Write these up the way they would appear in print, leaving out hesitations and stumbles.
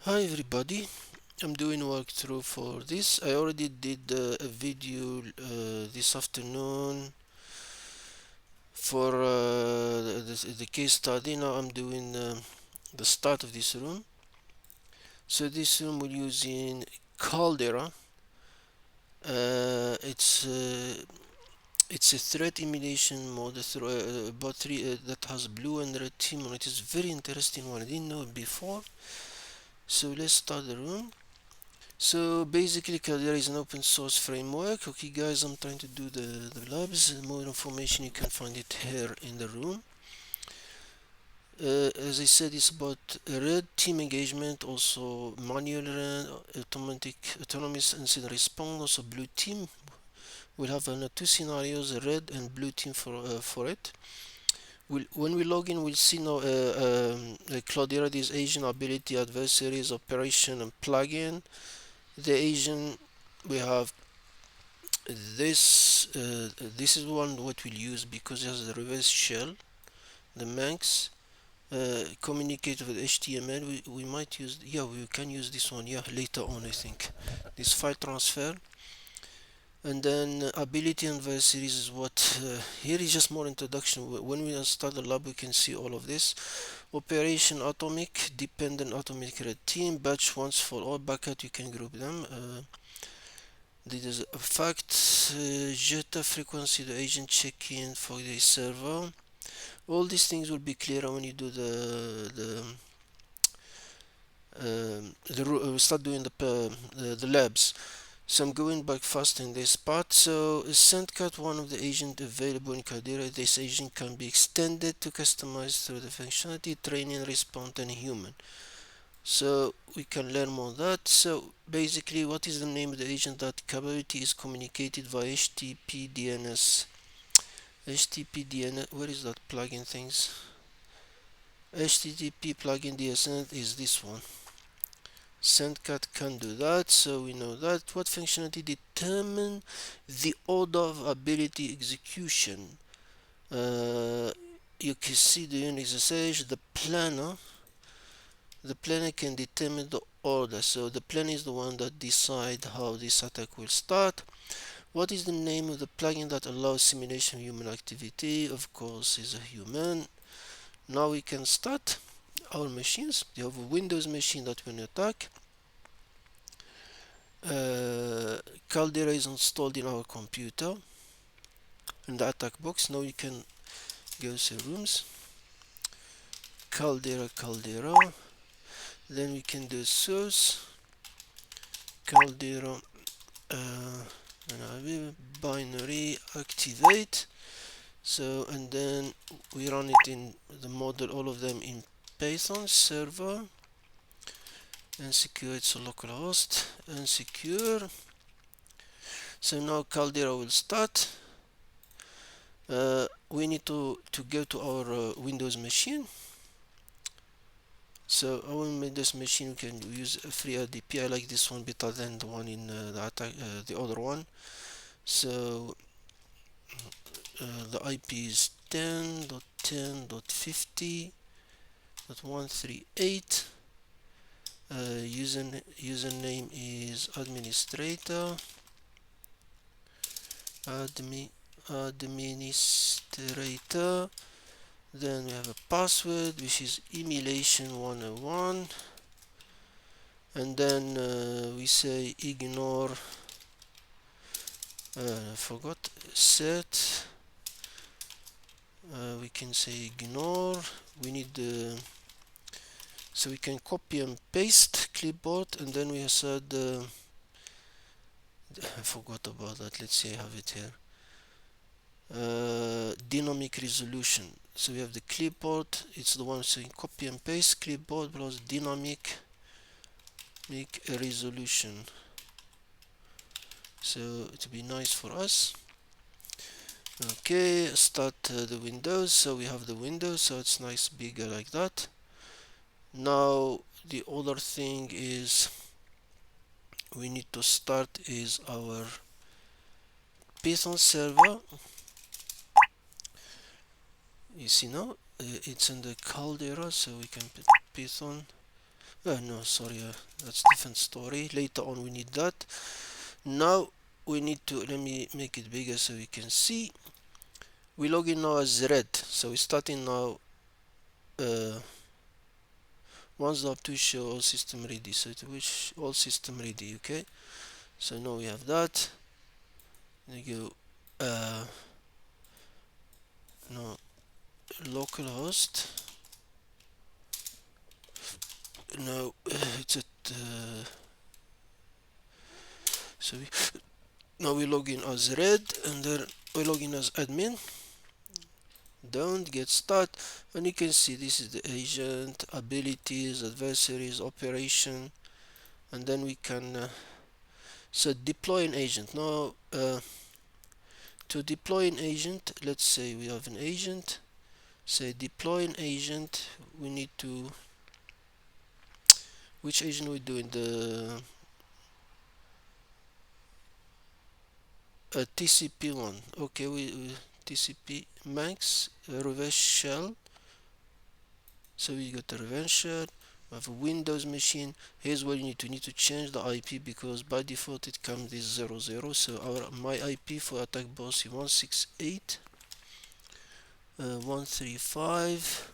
Hi everybody, I'm doing walkthrough for this. I already did a video this afternoon for the case study. Now I'm doing the start of this room. So this room we're using Caldera. Uh, it's uh, it's a threat emulation mode about three that has blue and red team on it. It's very interesting one. I didn't know it before. So let's start the room. So basically Caldera is an open source framework. Okay guys, I'm trying to do the labs. More information you can find it here in the room. As I said, it's about red team engagement, also manual run, autonomous incident response, also blue team. We'll have two scenarios, a red and blue team for it. When we log in, we'll see now Cloudera, this Asian ability, adversaries, operation, and plugin. The Asian, we have this is one what we'll use because it has the reverse shell, the Manx. Communicate with HTML. We might use, yeah, we can use this one, yeah, later on I think. This file transfer. And then ability and verse series is what here is just more introduction. When we start the lab we can see all of this. Operation atomic, dependent atomic red team, batch once for all, bucket you can group them. This is a fact. Jetta frequency, the agent check-in for the server. All these things will be clearer when you do start doing the labs. So I'm going back fast in this part. So sendcat, one of the agent available in Caldera. This agent can be extended to customize through the functionality, training, response, and human. So we can learn more of that. So basically, what is the name of the agent? That capability is communicated via HTTP DNS. HTTP DNS. Where is that plugin things? HTTP plugin DNS is this one. Sendcat can do that, so we know that. What functionality determine the order of ability execution? You can see the Unix SSH, the planner. The planner can determine the order, so the planner is the one that decides how this attack will start. What is the name of the plugin that allows simulation of human activity? Of course, is a human. Now we can start our machines. You have a Windows machine that will attack. Caldera is installed in our computer in the attack box. Now you can go to rooms, Caldera, then we can do source, Caldera, and I will binary activate. So and then we run it in the model, all of them in Python server, and secure, it's a localhost, and secure. So now Caldera will start. We need to go to our Windows machine. So our Windows machine, we can use a free RDP. I like this one better than the one in the other one. So the IP is 10.10.50.138. Username is administrator. Administrator. Then we have a password which is emulation 101, and then we say ignore, forgot set, we can say ignore. We need the, so we can copy and paste clipboard, and then we said I forgot about that. Let's see, I have it here. Dynamic resolution. So we have the clipboard, it's the one saying copy and paste clipboard plus dynamic make a resolution. So it will be nice for us. Okay, start the Windows. So we have the Windows, so it's nice bigger like that. Now the other thing is we need to start is our Python server. You see now it's in the Caldera, so we can put Python. No, sorry, that's different story. Later on we need that. Now we need to, let me make it bigger so you can see. We log in now as red, so we're starting now. Once the up to show all system ready, so it wish all system ready. Okay, so now we have that. We go no localhost. No, it's at so we, now we log in as red, and then we log in as admin. Don't get start, and you can see this is the agent, abilities, adversaries, operation, and then we can so deploy an agent. Now to deploy an agent, let's say we have an agent, say deploy an agent. We need to, which agent we doing, the TCP one. Okay, we TCP max reverse shell. So we got the reverse shell. We have a Windows machine. Here's what you need to change the IP, because by default it comes this 00. So my IP for attack boss is 168 135.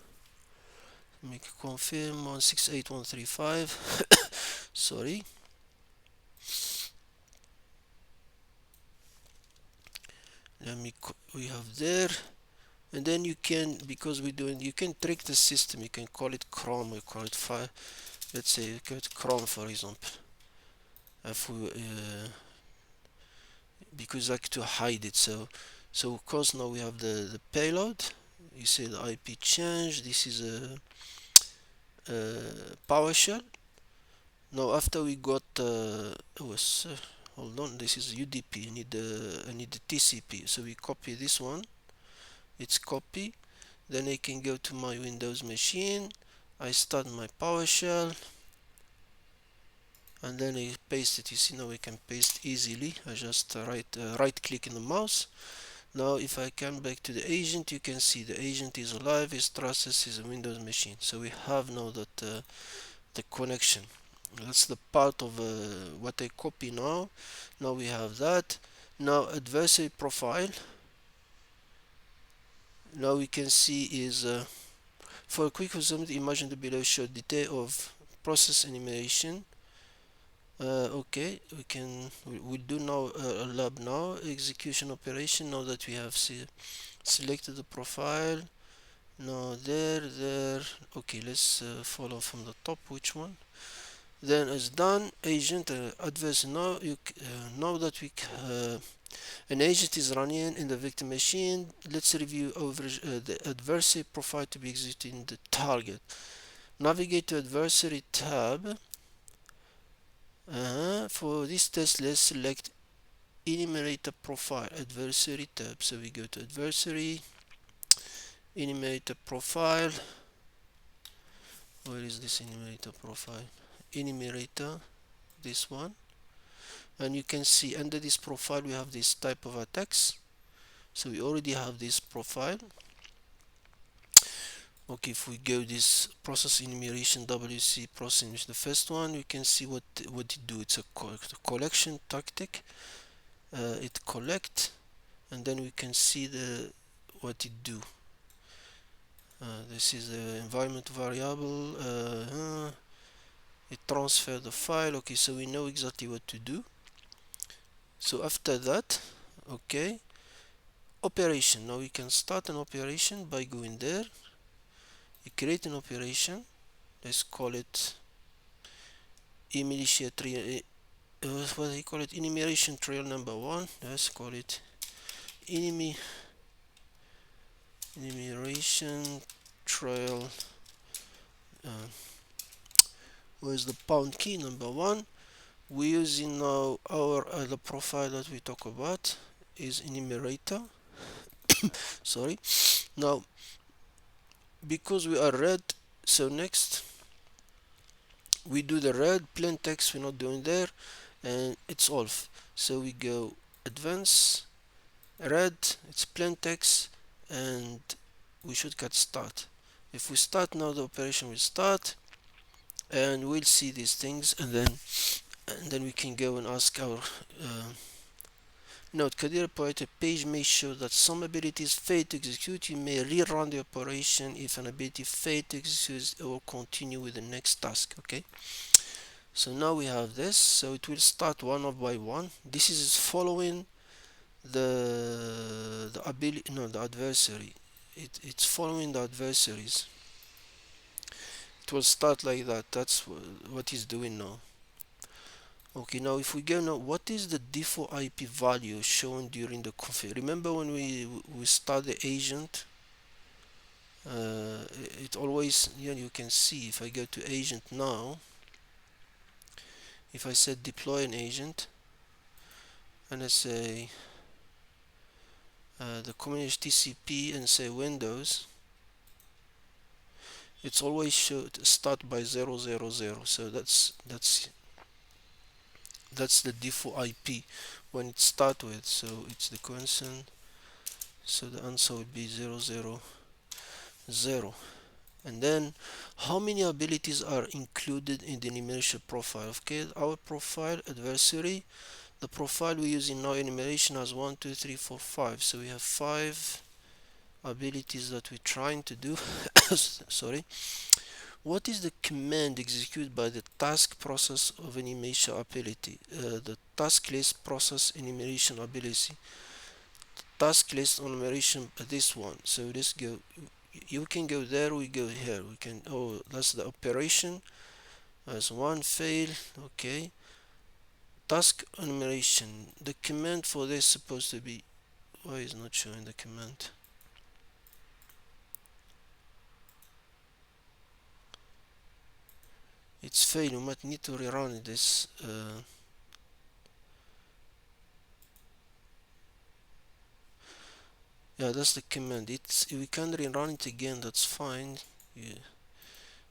Make confirm 168.135. Sorry. We have there, and then you can, because we're doing, you can trick the system. You can call it Chrome, or call it file. Let's say you call it Chrome, for example. If we because I like to hide it, so of course now we have the payload. You see the IP change. This is a PowerShell. Now after we got hold on, this is UDP. I need the TCP. So we copy this one. It's copy. Then I can go to my Windows machine. I start my PowerShell, and then I paste it. You see now we can paste easily. I just right click in the mouse. Now if I come back to the agent, you can see the agent is alive. His process is a Windows machine. So we have now that the connection. That's the part of what I copy now. Now we have that. Now adversary profile. Now we can see is for a quick example, imagine the below show detail of process enumeration. Okay, we'll do now a lab now, execution operation. Now that we have selected the profile. Now there. Okay, let's follow from the top. Which one? Then it's done. Agent adverse. Now now that an agent is running in the victim machine. Let's review over the adversary profile to be executed in the target. Navigate to adversary tab. For this test, let's select enumerator profile, adversary tab. So we go to adversary, enumerator profile. Where is this enumerator profile? Enumerator, this one. And you can see under this profile we have this type of attacks. So we already have this profile. Okay, if we go this process enumeration WC process, the first one, we can see what it do. It's a collection tactic. It collect, and then we can see what it do. This is the environment variable. It transfer the file. Okay, so we know exactly what to do. So after that, okay, operation. Now we can start an operation by going there. You create an operation. Let's call it what do you call it? Enumeration trail number 1. Let's call it enumeration trail. Where's the pound key number 1? We're using now our the profile that we talk about is enumerator. Sorry. Now because we are red, so next we do the red plain text. We're not doing there, and it's off. So we go advanced red, it's plain text, and we should get start. If we start now, the operation will start, and we'll see these things, and then we can go and ask our note. Caldera Poeta page may show that some abilities fail to execute. You may rerun the operation if an ability failed to execute or continue with the next task. Okay, so now we have this, so it will start one by one. This is following the ability, no, the adversary. It's following the adversaries. It will start like that. That's what he's doing now. Okay, now if we go now, what is the default IP value shown during the config? Remember when we start the agent, it always, you can see if I go to agent now, if I said deploy an agent and I say the combination TCP and say Windows, it's always should start by 000. So that's the default IP when it start with. So it's the constant. So the answer would be 000. And then how many abilities are included in the enumeration profile? Okay, our profile adversary, the profile we use in our enumeration has 1 2 3 4 5. So we have 5 abilities that we're trying to do. Sorry. What is the command executed by the task process of enumeration ability? The task list process enumeration ability. Task list enumeration, this one. So let's go. You can go there, we go here. We can, oh, that's the operation. As one fail. Okay. Task enumeration. The command for this is supposed to be, why is not showing the command? It's failed. We might need to rerun this. Yeah, that's the command. It's, we can rerun it again, that's fine. Yeah.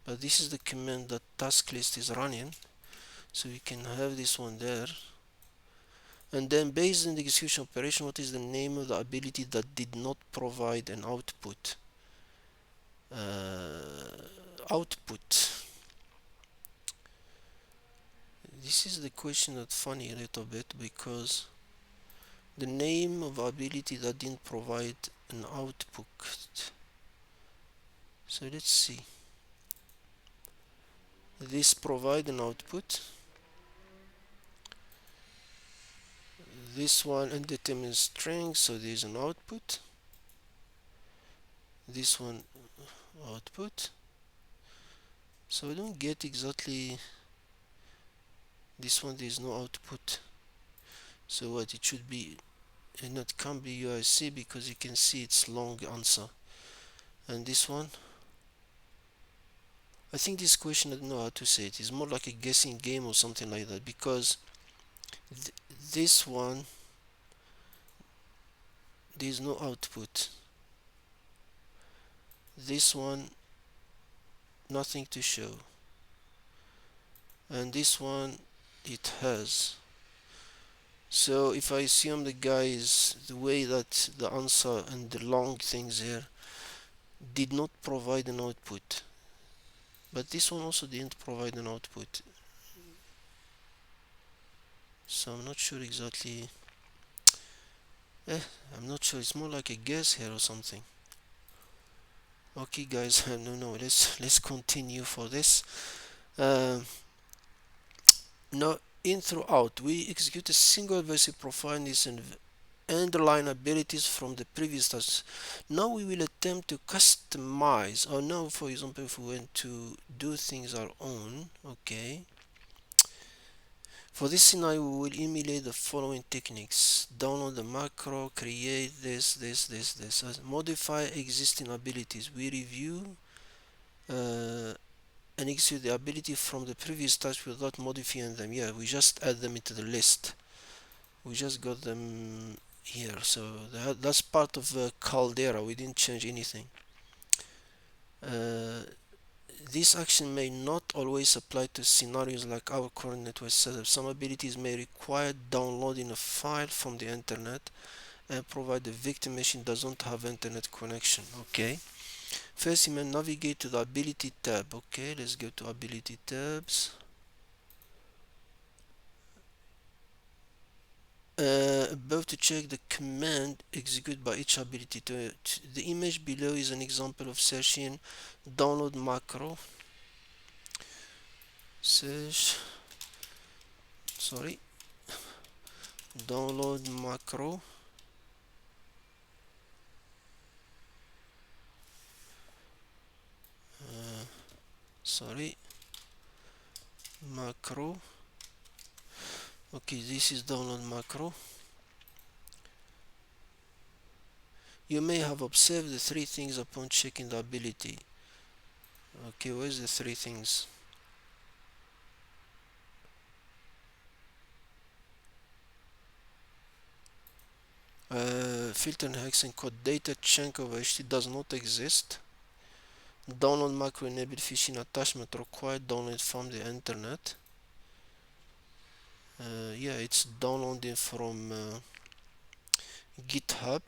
But this is the command that task list is running, so we can have this one there. And then based on the execution operation, what is the name of the ability that did not provide an output? Output. This is the question that's funny a little bit, because the name of ability that didn't provide an output. So let's see. This provide an output. This one undetermined string, so there's an output. This one output. So I don't get exactly this one. There's no output. So what it should be, and it can't be UIC because you can see it's long answer. And this one, I think this question I don't know how to say it. It's more like a guessing game or something like that, because this one there's no output. This one nothing to show, and this one it has. So if I assume the guy is the way that the answer and the long things here did not provide an output, but this one also didn't provide an output, so I'm not sure exactly. I'm not sure, it's more like a guess here or something. Okay guys, no, let's continue for this. Now in throughout we execute a single adversary profile in this underline abilities from the previous task. Now we will attempt to customize, or now for example if we want to do things our own. Okay, for this scenario we will emulate the following techniques: download the macro, create this, modify existing abilities. We review and execute the ability from the previous task without modifying them. Yeah, we just add them into the list. We just got them here, so that's part of Caldera. We didn't change anything. This action may not always apply to scenarios like our current network setup. Some abilities may require downloading a file from the internet and provide the victim machine doesn't have internet connection. Okay, First, you may navigate to the ability tab. Okay, let's go to ability tabs. Above to check the command executed by each ability. The image below is an example of searching download macro. Search, sorry, download macro. Sorry, macro. Okay, this is download macro. You may have observed the three things upon checking the ability. Okay, where's the three things? Filter and hexing code data chunk of HT does not exist. Download macro enabled phishing attachment required download from the internet. Yeah, it's downloading from GitHub.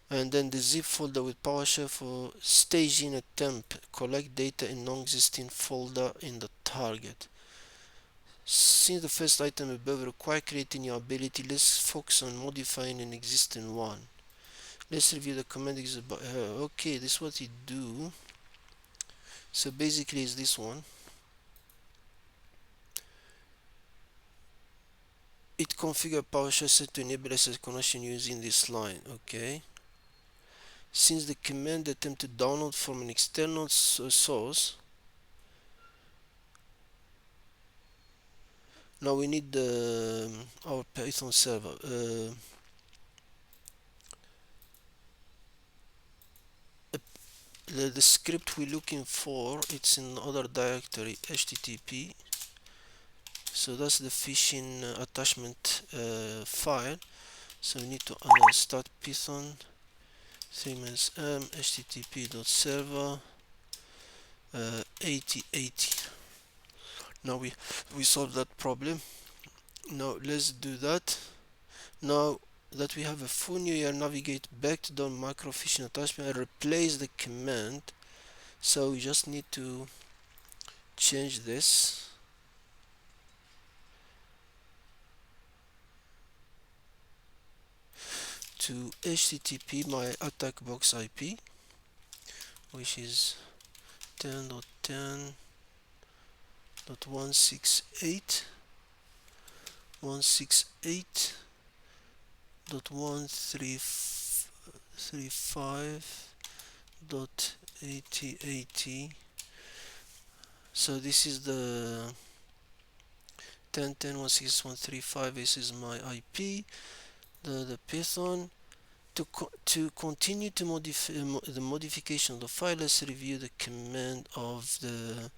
And then the zip folder with PowerShell for staging a temp. Collect data in non-existing folder in the target. Since the first item above require creating your ability, let's focus on modifying an existing one. Let's review the command okay, this is what it do. So basically is this one. It configure PowerShell set to enable SS connection using this line. Okay. Since the command attempt to download from an external source, now we need our Python server. The script we're looking for, it's in other directory, http. So that's the phishing attachment file. So we need to start Python 3-m http.server 8080. Now we solved that problem. Now let's do that. Now that we have a full new year, navigate back to the macro phishing attachment and replace the command. So we just need to change this to http my attack box IP, which is 10.10.168.135.8080. So this is the 10.10.168.135. This is my IP. The Python. To continue to modify the modification of the file, let's review the command of the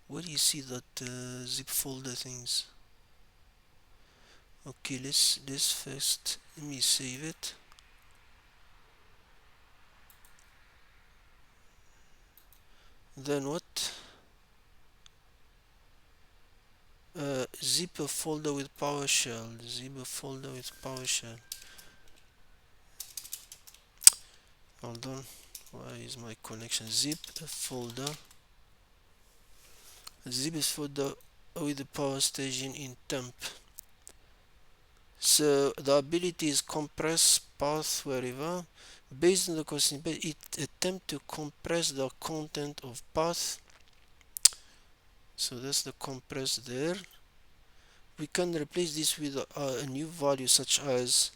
where do you see that zip folder things? Okay, let's first, let me save it. Then what? Zip a folder with PowerShell. Zip a folder with PowerShell. Hold on. Why is my connection? Zip a folder. Zip a folder with the power station in temp. So the ability is compress path wherever. Based on the question, it attempt to compress the content of path. So that's the compress there. We can replace this with a new value such as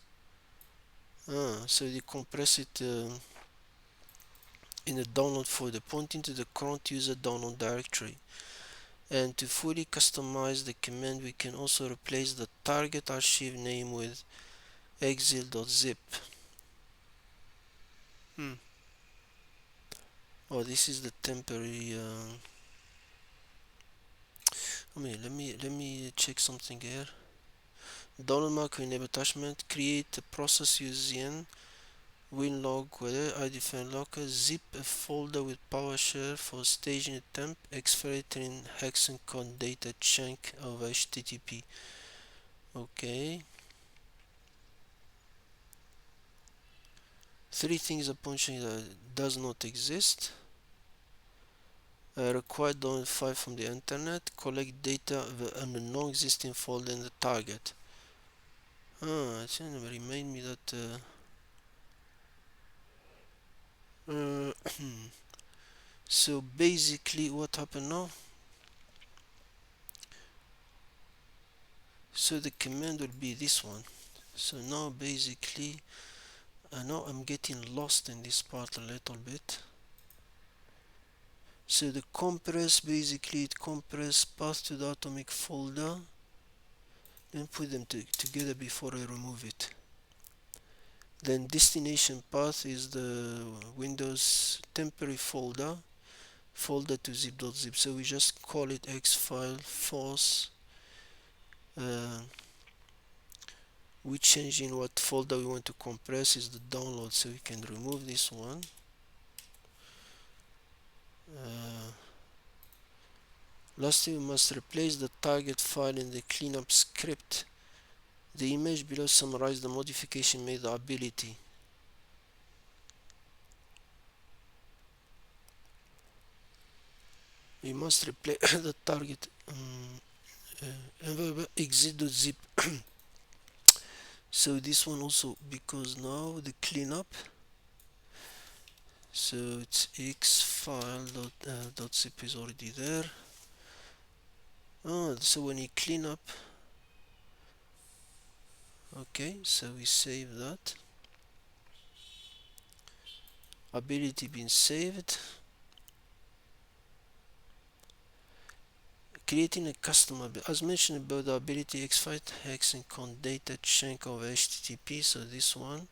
so you compress it in the download folder pointing to the current user download directory. And to fully customize the command, we can also replace the target archive name with exil.zip. Oh, this is the temporary let me check something here. Download macro enable attachment, create a process using winlog with id file locker, zip a folder with PowerShell for staging temp, exfiltrating hex and con data chunk of HTTP. Okay. Three things upon change that does not exist. Required download file from the internet, collect data on a non-existing folder in the target. It remind me that so basically what happened now, so the command will be this one. So now basically now I'm getting lost in this part a little bit. So the compress, basically it compress path to the atomic folder, then put them together before I remove it. Then destination path is the Windows temporary folder to zip.zip. So we just call it xfile force. We change in what folder we want to compress is the download, so we can remove this one. Lastly, we must replace the target file in the cleanup script. The image below summarizes the modification made the ability. We must replace the target exit.zip. So this one also, because now the cleanup, so it's xfile.zip is already there. So when you clean up, okay, so we save that. Ability being saved. Creating a custom ability. As mentioned about the ability xfile hex and con data chunk of HTTP, so this one.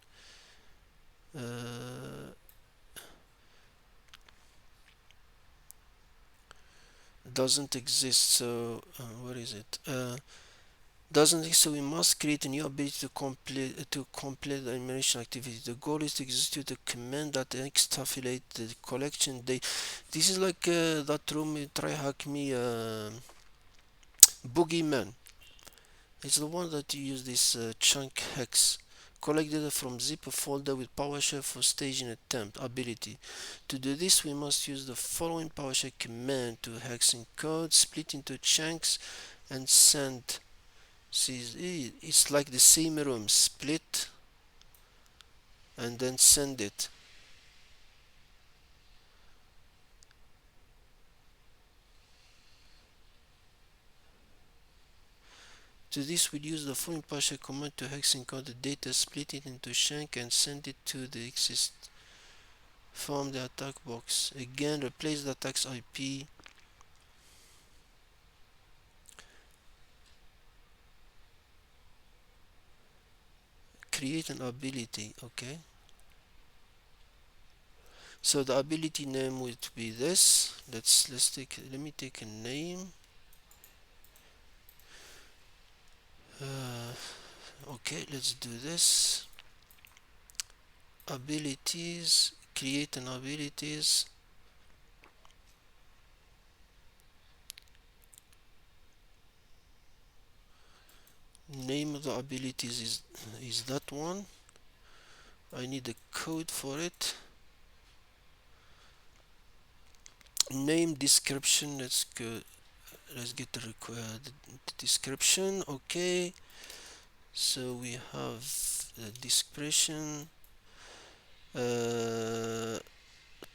Doesn't exist, so where is it? Doesn't exist, so we must create a new ability to complete the enumeration activity. The goal is to execute a command that extrapolate the collection data. This is like that room TryHackMe boogeyman. It's the one that you use this chunk hex. Collect data from zip folder with PowerShell for staging a temp ability. To do this, we must use the following PowerShell command to hex encode, split into chunks, and send. See, it's like the same room, split and then send it. To this, we'll use the following PowerShell command to hex encode the data, split it into chunk, and send it to the exist from the attack box. Again, replace the attack's IP. Create an ability, okay. So the ability name would be this. Let me take a name. Okay, let's do this. Abilities, create an abilities. Name of the abilities is that one. I need a code for it. Name, description, let's get the description. Okay, so we have the description,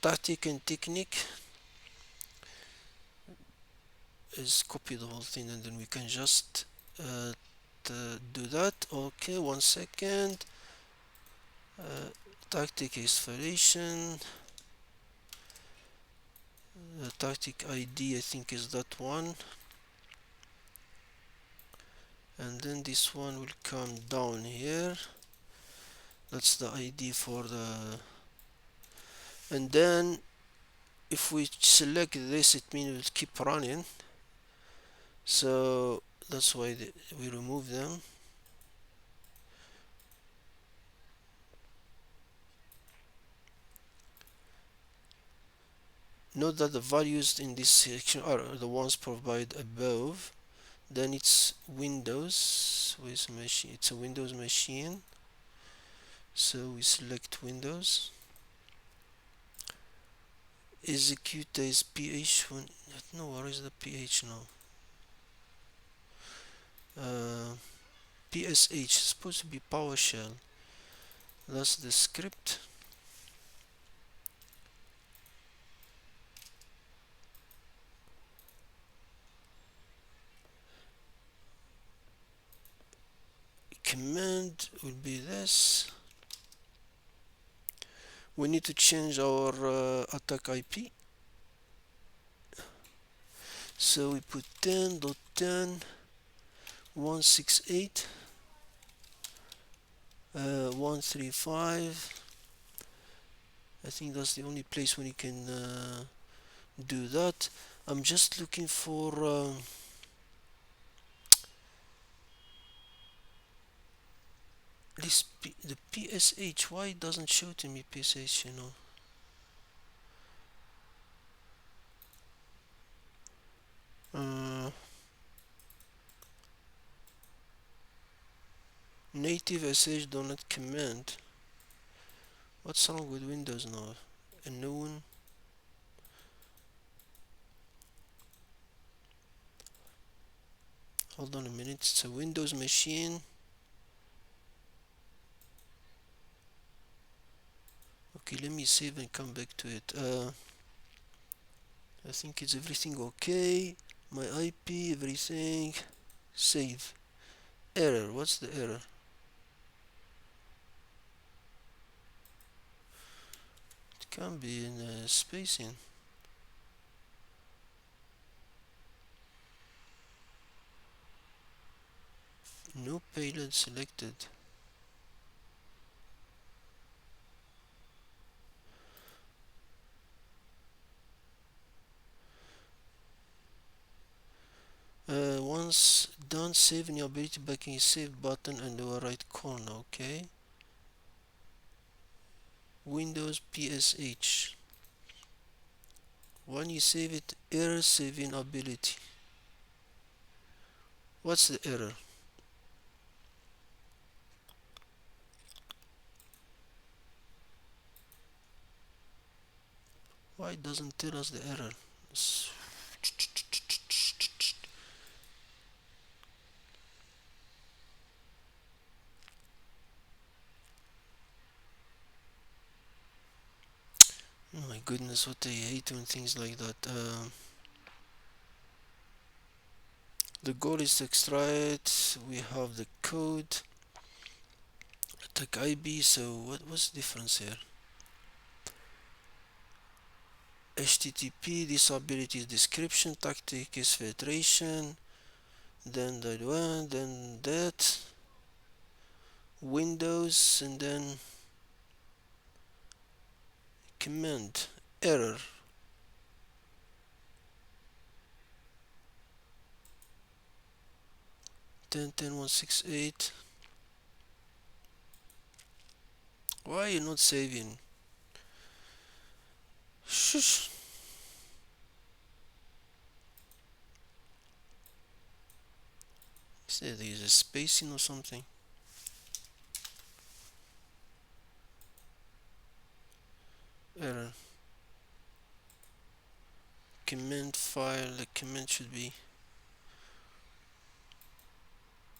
tactic and technique. Is copy the whole thing and then we can just do that. Okay, 1 second. Tactic expiration. Tactic ID, I think, is that one. And then this one will come down here. That's the ID for the. And then if we select this, it means it will keep running. So that's why we remove them. Note that the values in this section are the ones provided above. Then it's Windows with machine. It's a Windows machine, so we select Windows. Execute as PH1. No, where is the PH now? PSH, supposed to be PowerShell. That's the script. Command will be this. We need to change our attack IP. So we put 10.10.168.135. I think that's the only place when you can do that. I'm just looking for this the PSH. Why it doesn't show to me PSH, you know? Native sh donut command. What's wrong with Windows now? Unknown. Hold on a minute. It's a Windows machine. Okay, let me save and come back to it. I think it's everything okay. My IP, everything. Save. Error. What's the error? It can be in spacing. No payload selected. Once done, save in your ability by clicking save button and lower right corner. Okay. Windows PSH. When you save it, error saving ability. What's the error? Why it doesn't tell us the error? Oh my goodness, what I hate when things like that. The goal is to extract. We have the code. Attack IB. So what's the difference here? HTTP. This ability is description. Tactic is filtration. Then that one. Then that. Windows and then command error. 10.10.168. Why are you not saving? Shush. Is there a spacing or something? Error. Command file. The command should be.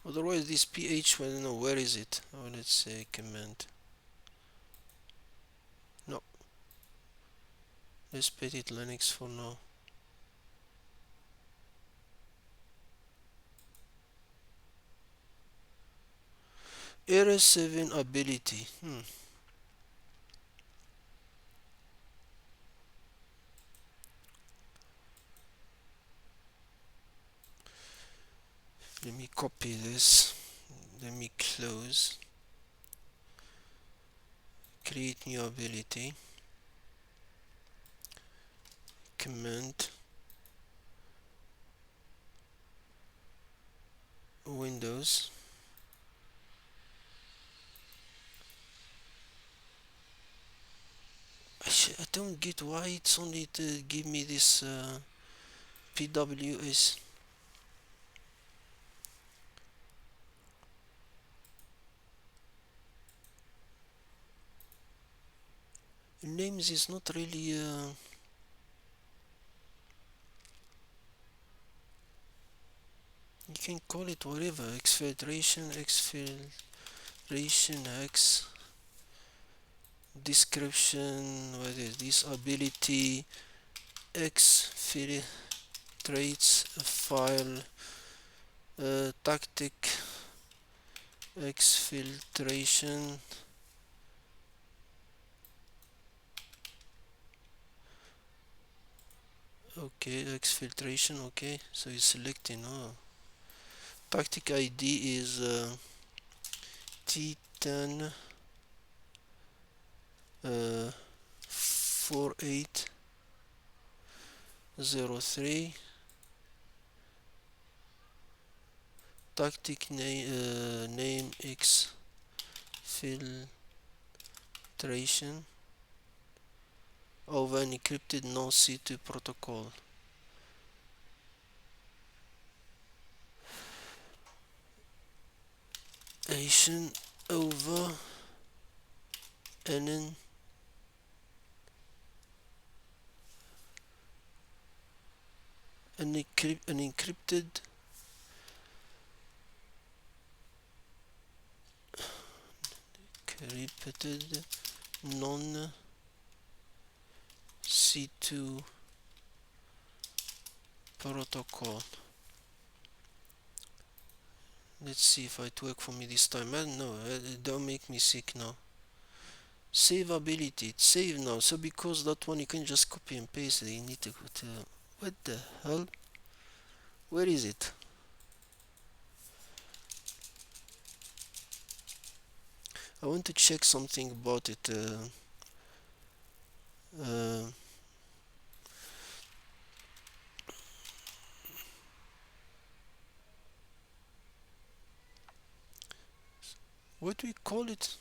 Otherwise, this ph, I don't know where is it. Oh, let's say command. No. Let's put it Linux for now. Error saving ability. Let me copy this. Let me close. Create new ability. Command. Windows. don't get why it's only to give me this PWS. Names is not really you can call it whatever. Exfiltration, X description, what is this? Ability, exfiltrates a file, tactic, exfiltration. Okay, exfiltration. Okay, so it's selecting. Oh, tactic ID is T10 4803. Tactic name exfiltration over an encrypted non-C2 protocol. Asian over an encrypted non C2 protocol. Let's see if it works for me this time. No, don't make me sick now. Save ability, it's save now. So because that one you can just copy and paste it, you need to go to what the hell? Where is it? I want to check something about it. Uh, what do we call it?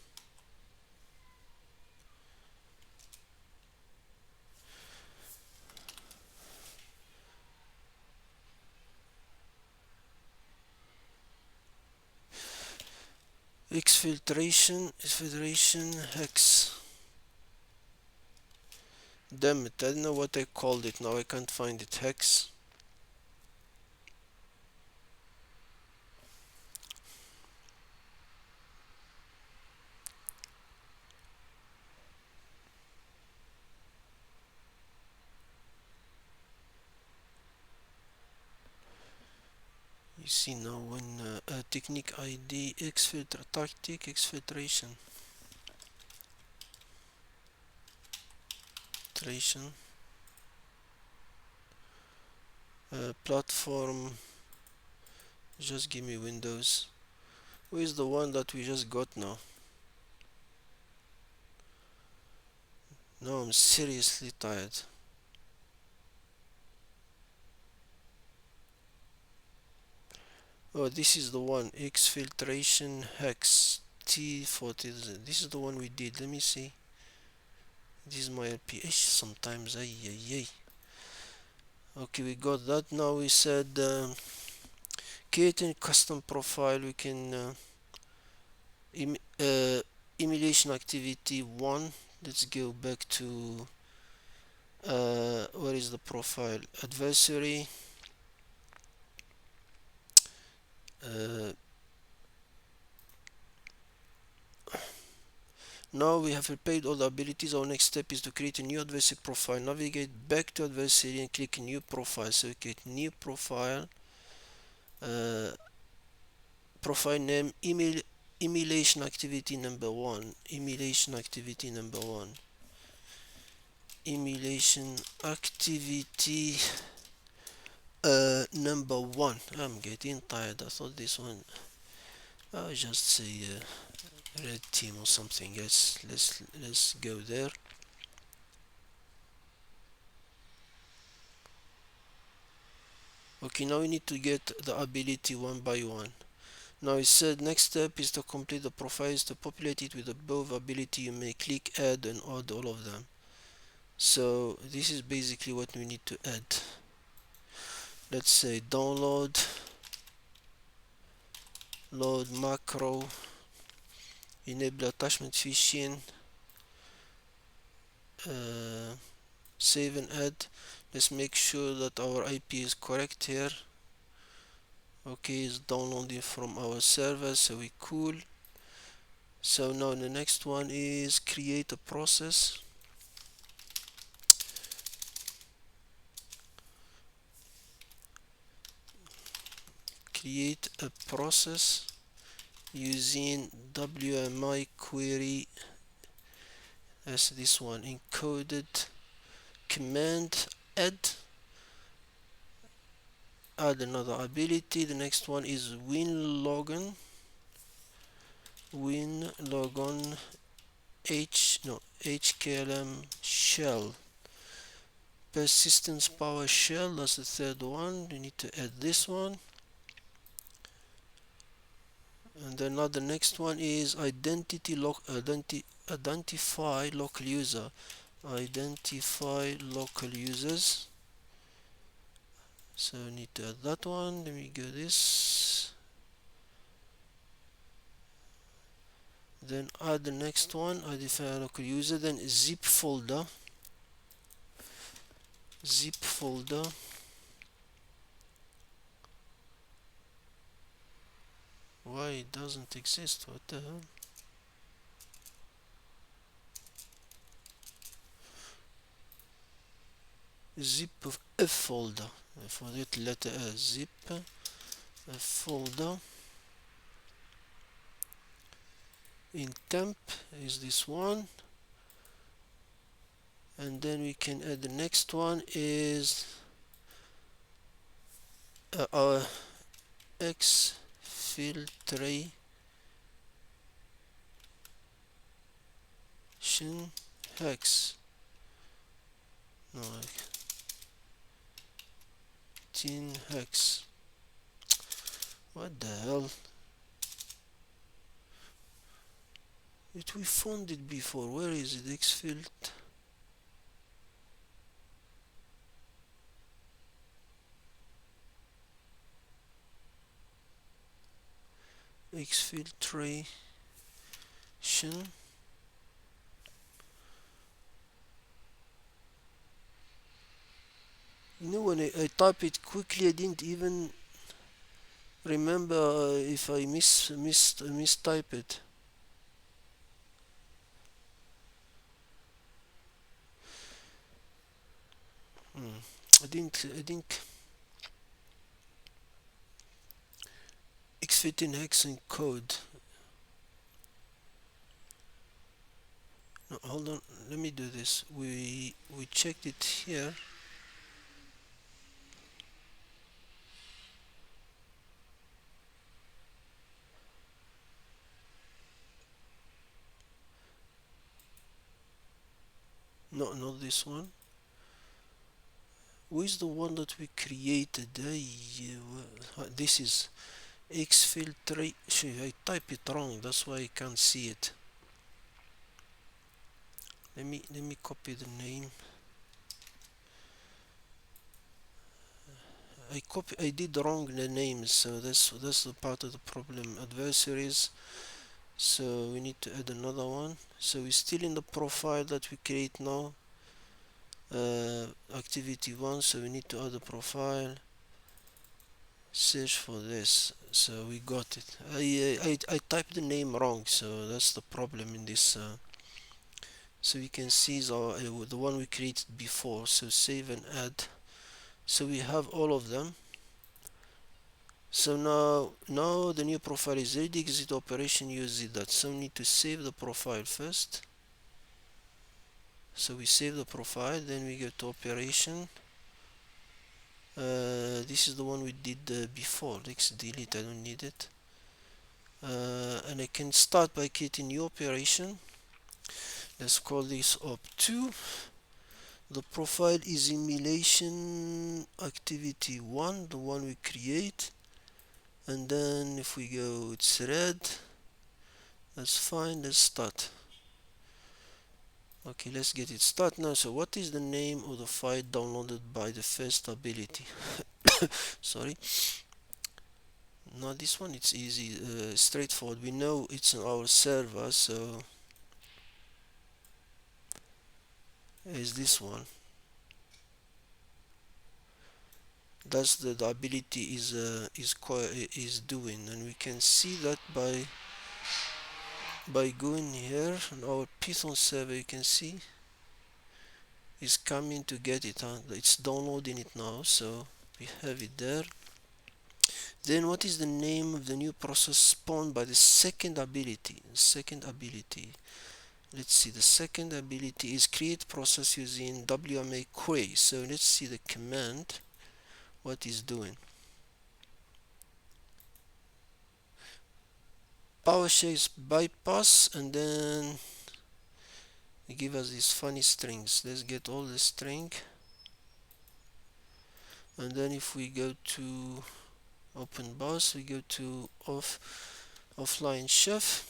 Exfiltration hex. Damn it, I don't know what I called it now. I can't find it. Hex. You see now when technique ID tactic exfiltration platform. Just give me Windows. Who is the one that we just got now? No, I'm seriously tired. Oh, this is the one. Exfiltration hex T40. This is the one we did. Let me see. This is my LPH sometimes. Ay, ay, ay. Okay, we got that. Now we said creating custom profile. We can emulation activity 1. Let's go back to where is the profile? Adversary. Now we have prepared all the abilities. Our next step is to create a new adversary profile. Navigate back to adversary and click new profile. So we create new profile. Profile name emulation activity number 1. Emulation activity number 1. Emulation activity number 1. I'm getting tired. I thought this one I'll just say red team or something. Yes, let's go there. Okay, now we need to get the ability one by one. Now it said next step is to complete the profiles. To populate it with above ability, you may click add and add all of them. So this is basically what we need to add. Let's say download, load macro, enable attachment fishing, save and add. Let's make sure that our IP is correct here. Okay, it's downloading from our server, so we cool. So now the next one is create a process. Create a process using WMI query as this one, encoded command add another ability. The next one is winlogon HKLM shell, persistence PowerShell. That's the third one. We need to add this one. And then now the next one is identify local user. Identify local users. So I need to add that one. Let me go this. Then add the next one, identify local user. Then zip folder. Why it doesn't exist? What the hell? Zip of a folder. For that letter zip a folder. In temp is this one. And then we can add the next one is our exfiltration hex. No, like 10 hex. What the hell? We found it before. Where is it? Exfiltrate. You know, when I type it quickly, I didn't even remember if I mistype it. I didn't exfit in hex in code. No, hold on, let me do this. We checked it here. No, not this one. Where's the one that we created? This is exfiltration. I type it wrong, that's why I can't see it. Let me copy the name. I did wrong the names, so that's the part of the problem. Adversaries. So we need to add another one. So we're still in the profile that we create now. Activity 1, so we need to add a profile. Search for this. So we got it. I typed the name wrong, so that's the problem in this. So we can see the one we created before. So save and add. So we have all of them. So now the new profile is ready. Exit operation, use that. So we need to save the profile first. So we save the profile, then we go to operation. This is the one we did before. Let's delete, I don't need it. And I can start by creating new operation. Let's call this op2. The profile is emulation activity 1, the one we create. And then if we go, it's red. That's fine, let's start. Okay, let's get it started now. So what is the name of the file downloaded by the first ability? Sorry. No, this one it's easy, straightforward. We know it's on our server, so is this one. That's the ability is doing, and we can see that by going here on our Python server. You can see it's coming to get it. It's downloading it now, so we have it there. Then what is the name of the new process spawned by the second ability? Second ability. Let's see. The second ability is create process using WMA query. So let's see the command. What is doing? PowerShell's bypass, and then give us these funny strings. Let's get all the string, and then if we go to open bus, we go to offline chef.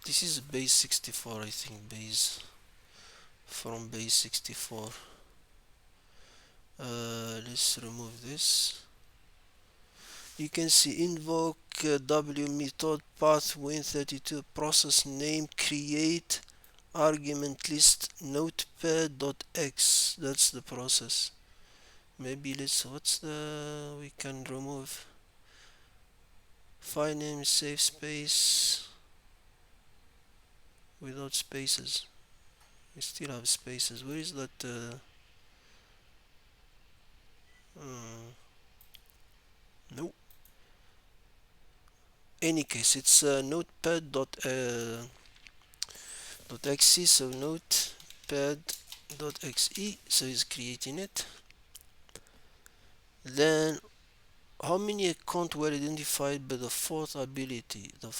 This is base 64, I think, base from base 64. Let's remove this. You can see invoke w method path win32 process name create argument list notepad.x. That's the process. Maybe we can remove file name save space without spaces. We still have spaces. Where is that? No. Any case, it's notepad.exe, so notepad.exe, so it's creating it. Then how many accounts were identified by the fourth ability? The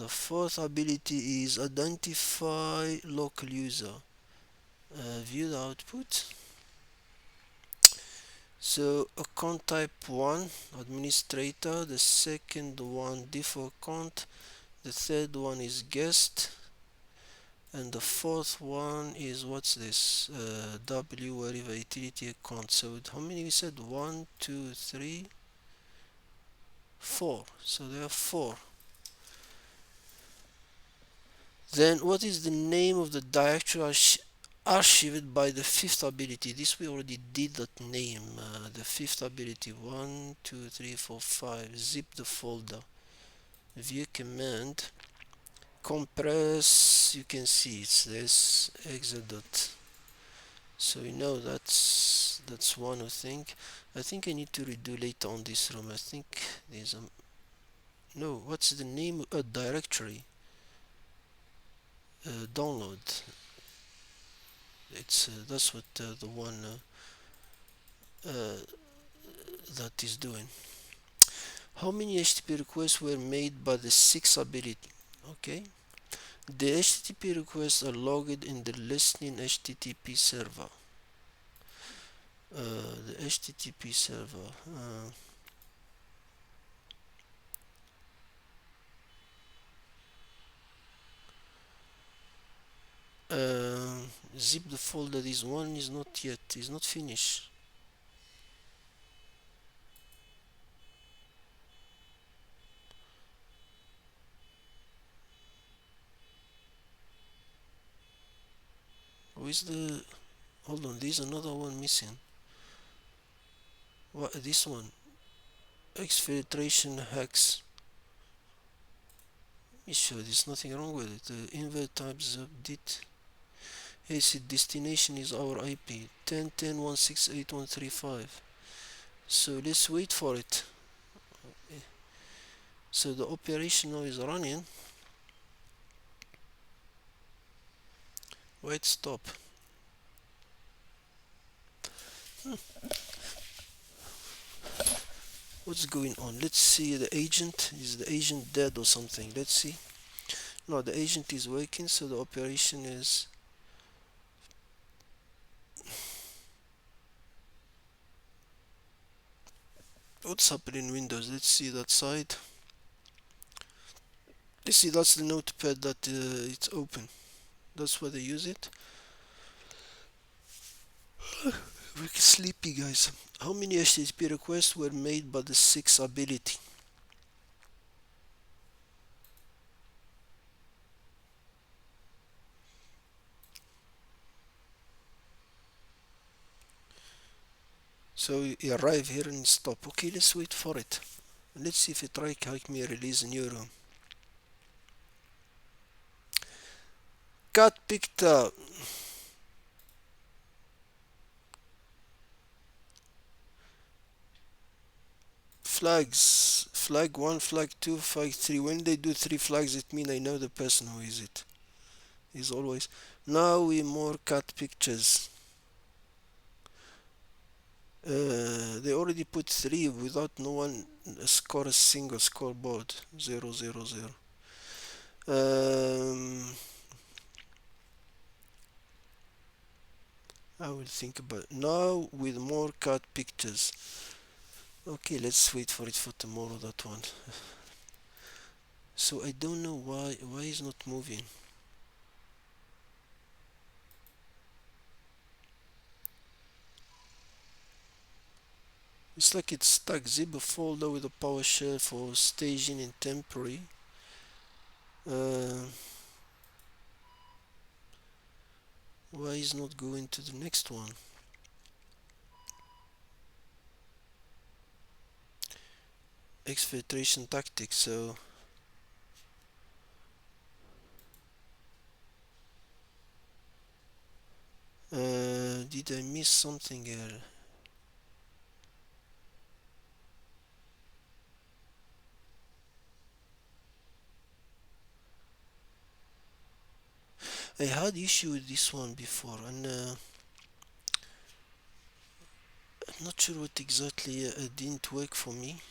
fourth ability is identify local user. View the output. So account type 1 administrator, the second one default account, the third one is guest, and the fourth one is what's this? W whatever utility account. So how many we said? 1 2 3 4. So there are 4. Then what is the name of the directory archived by the fifth ability? This we already did that name. The fifth ability, 1 2 3 4 5. Zip the folder. View command. Compress. You can see it's this exit dot. So you know that's one thing. I think I need to redo later on this room. I think there's no. What's the name? A directory. Download. It's that's what the one that is doing. How many HTTP requests were made by the sixth ability? Okay, the HTTP requests are logged in the listening HTTP server. The HTTP server. Zip the folder. This one is not yet. Is not finished. Where's the? Hold on. There's another one missing. What? This one. Exfiltration hacks. Let me show there's nothing wrong with it. The invert types update. AC destination is our IP 10.10.168.135. So let's wait for it. So the operation now is running. Wait, stop. What's going on? Let's see the agent. Is the agent dead or something? Let's see. No, the agent is working, so the operation is. What's happening in Windows? Let's see that side. You see, that's the notepad that it's open. That's why they use it. We're sleepy, guys. How many HTTP requests were made by the 6 ability? So you arrive here and stop. Okay, let's wait for it. Let's see if it TryHackMe release a new room. Got picked up. Flags. Flag 1, flag 2, flag 3. When they do 3 flags, it means I know the person who is it. Is always. Now we more cat pictures. They already put 3 without no one score a single scoreboard. 0, 0, 0. I will think about now with more cat pictures. Okay, let's wait for it for tomorrow, that one. So I don't know why it's not moving. It's like it's stuck. Zip a folder with a PowerShell for staging in temporary. Uh, why is not going to the next one? Exfiltration tactics. So did I miss something here? I had issue with this one before, and I'm not sure what exactly didn't work for me.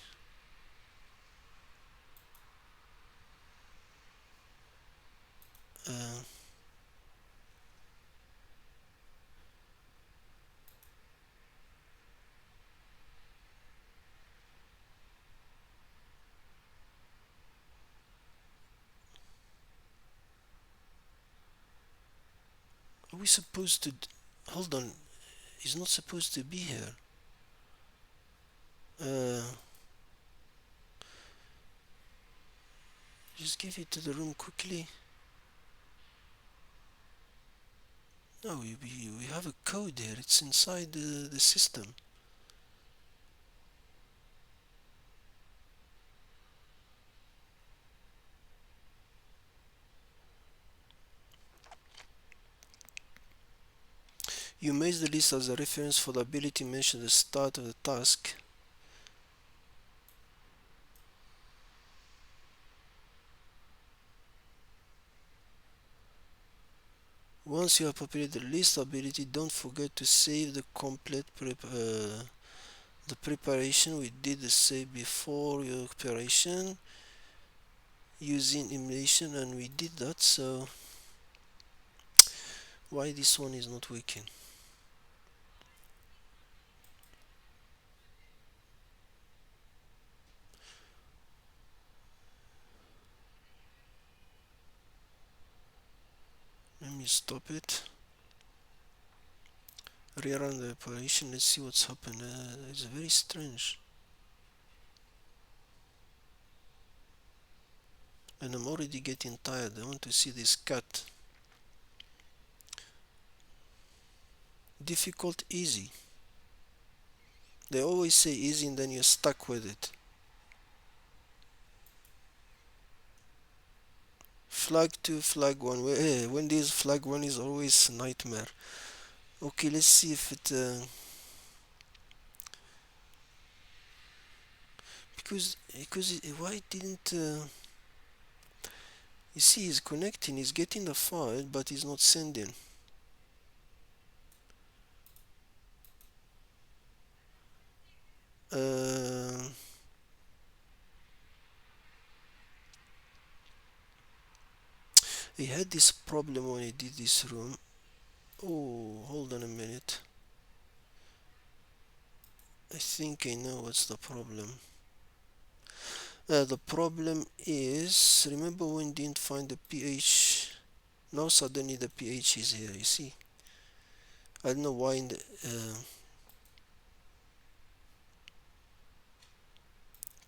Uh, are we supposed to? Hold on, he's not supposed to be here. Uh, just give it to the room quickly. No, we have a code here. It's inside the system. You made the list as a reference for the ability mentioned at the start of the task. Once you have populated the list ability, don't forget to save the complete the preparation. We did the save before your preparation using emulation, and we did that. So why this one is not working? Let me stop it. Rerun the operation. Let's see what's happened. It's very strange. And I'm already getting tired. I want to see this cat. Difficult, easy. They always say easy and then you're stuck with it. Flag 2, flag 1. When there's flag 1 is always nightmare. Okay, let's see if it... why didn't... you see, he's connecting, he's getting the file, but he's not sending. Uh, he had this problem when he did this room. Oh, hold on a minute. I think I know what's the problem. The problem is, remember when didn't find the pH? Now suddenly the pH is here, you see. I don't know why in the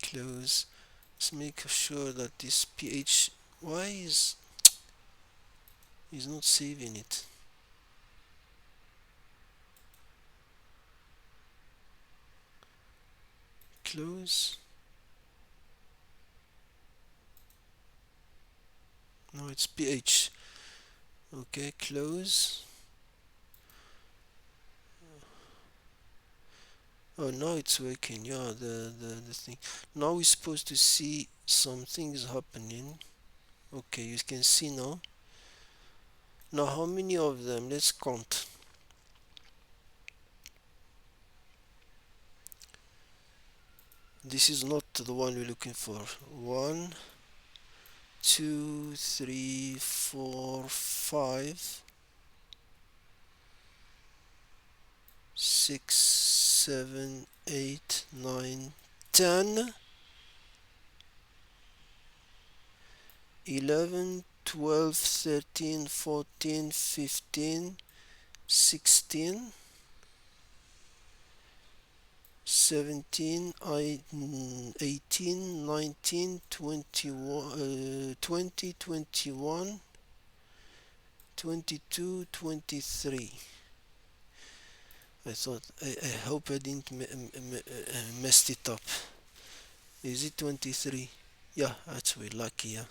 close. Let's make sure that this pH, why is not saving it. Close. No, it's pH. Okay, close. Oh, now it's working. Yeah, the thing. Now we're supposed to see some things happening. Okay, you can see now. Now, how many of them? Let's count. This is not the one we're looking for. 1, 2, 3, 4, 5, 6, 7, 8, 9, 10, 11, 12, 13, 14, 15, 16, 17, 18, 19, 20, 21, 22, 23. I hope I didn't messed it up. Is it 23? Yeah, that's we're lucky, yeah.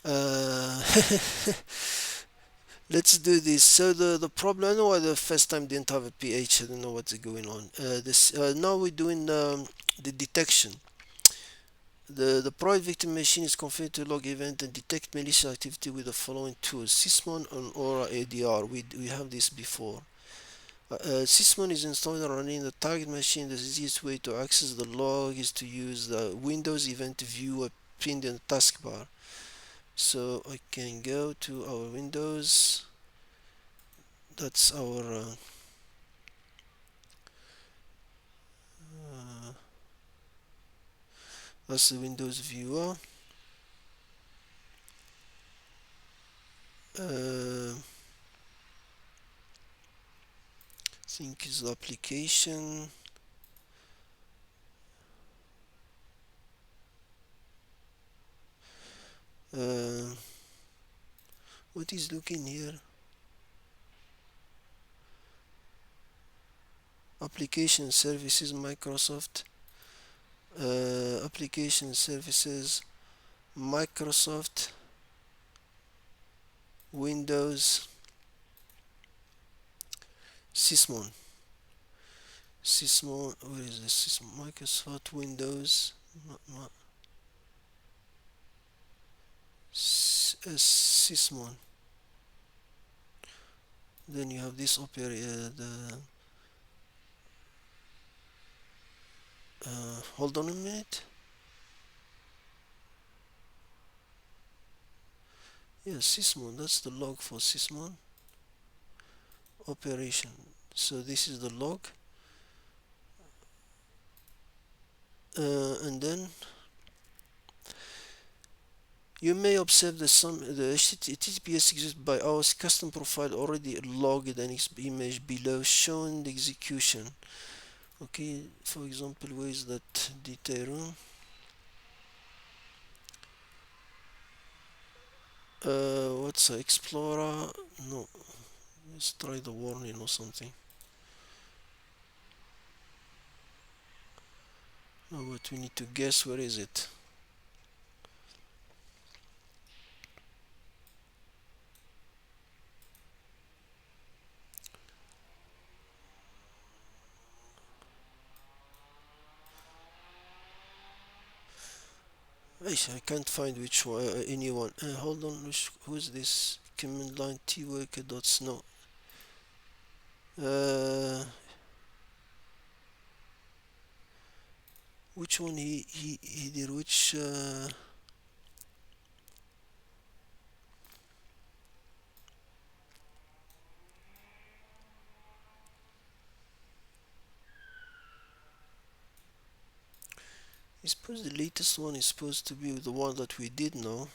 Uh, let's do this. So the problem, I know why the first time didn't have a pH. I don't know what's going on. This now we're doing the detection. The private victim machine is configured to log event and detect malicious activity with the following tools: Sysmon and Aura ADR. We have this before. Sysmon is installed and running the target machine. The easiest way to access the log is to use the Windows Event Viewer pinned in the taskbar. So I can go to our Windows. That's our that's the Windows viewer. I think is the application. Uh, what is looking here? Application services, Microsoft. Application services, Microsoft, Windows, Sysmon. Sysmon, where is this? Sysmon, Microsoft, Windows, Sysmon. Then you have this hold on a minute. Yeah, Sysmon, that's the log for Sysmon operation. So this is the log, and then you may observe the HTTPS exists by our custom profile already logged an image below showing the execution. Okay, for example, where is that detail? What's Explorer? No, let's try the warning or something. No, but we need to guess where is it. I can't find which one, anyone. Hold on, who's this? Command line tworker dot snow. Which one he did? Which? I suppose the latest one is supposed to be the one that we did now.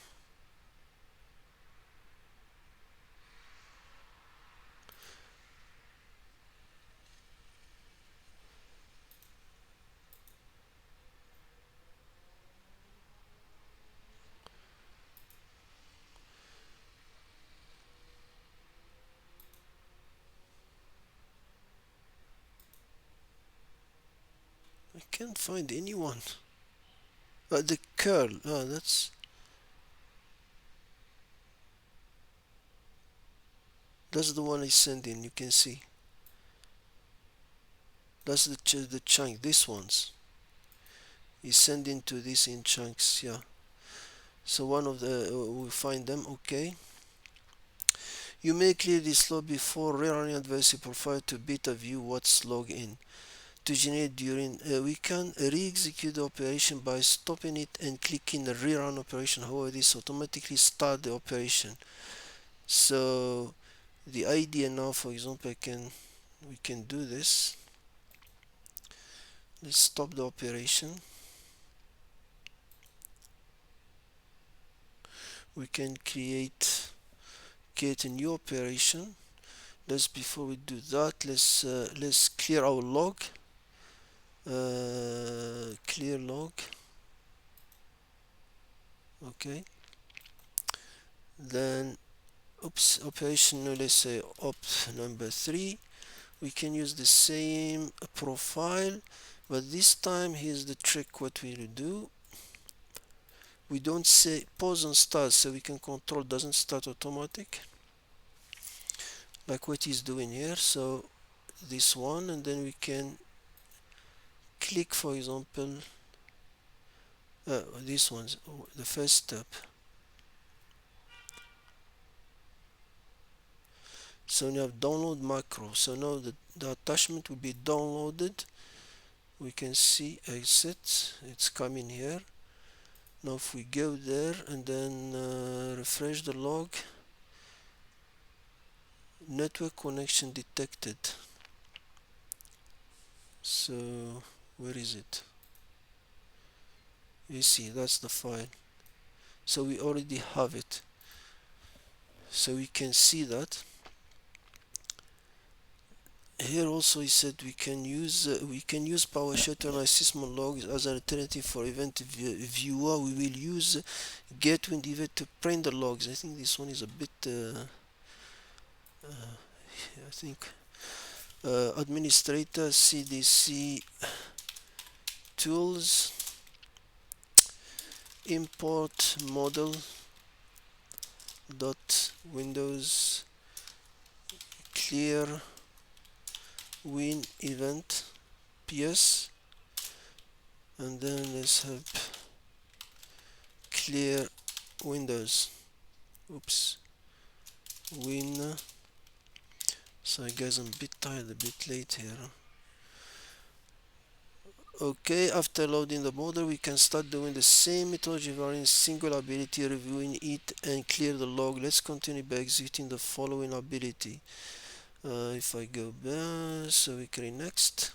I can't find anyone. The curl. That's the one I sent in. You can see. That's the chunk. This ones. You send into this in chunks. Yeah. So one of the we find them. Okay. You may clear this log before rerunning adversarial profile to beta view what's logged in. To generate during we can re-execute the operation by stopping it and clicking the rerun operation. However, this automatically start the operation. So the idea now, for example, we can do this. Let's stop the operation. We can create a new operation. Before we do that, let's clear our log. Clear log. Okay. Then operation, let's say op number 3. We can use the same profile, but this time here's the trick. What we will do, we don't say pause and start, so we can control doesn't start automatic, like what he's doing here. So this one, and then we can click, for example, this one's the first step. So we have download macro. So now the attachment will be downloaded. We can see exit, it's coming here. Now if we go there and then refresh the log, network connection detected. So where is it? You see, that's the file. So we already have it. So we can see that. Here also he said we can use PowerShell to analyze system logs as an alternative for event viewer. We will use Gateway event to print the logs. I think this one is a bit I think administrator CDC tools import model dot windows clear win event ps, and then let's have clear windows win. So guys, I'm a bit tired, a bit late here. Okay, after loading the model, we can start doing the same methodology running single ability, reviewing it, and clear the log. Let's continue by executing the following ability. If I go back, so we create next.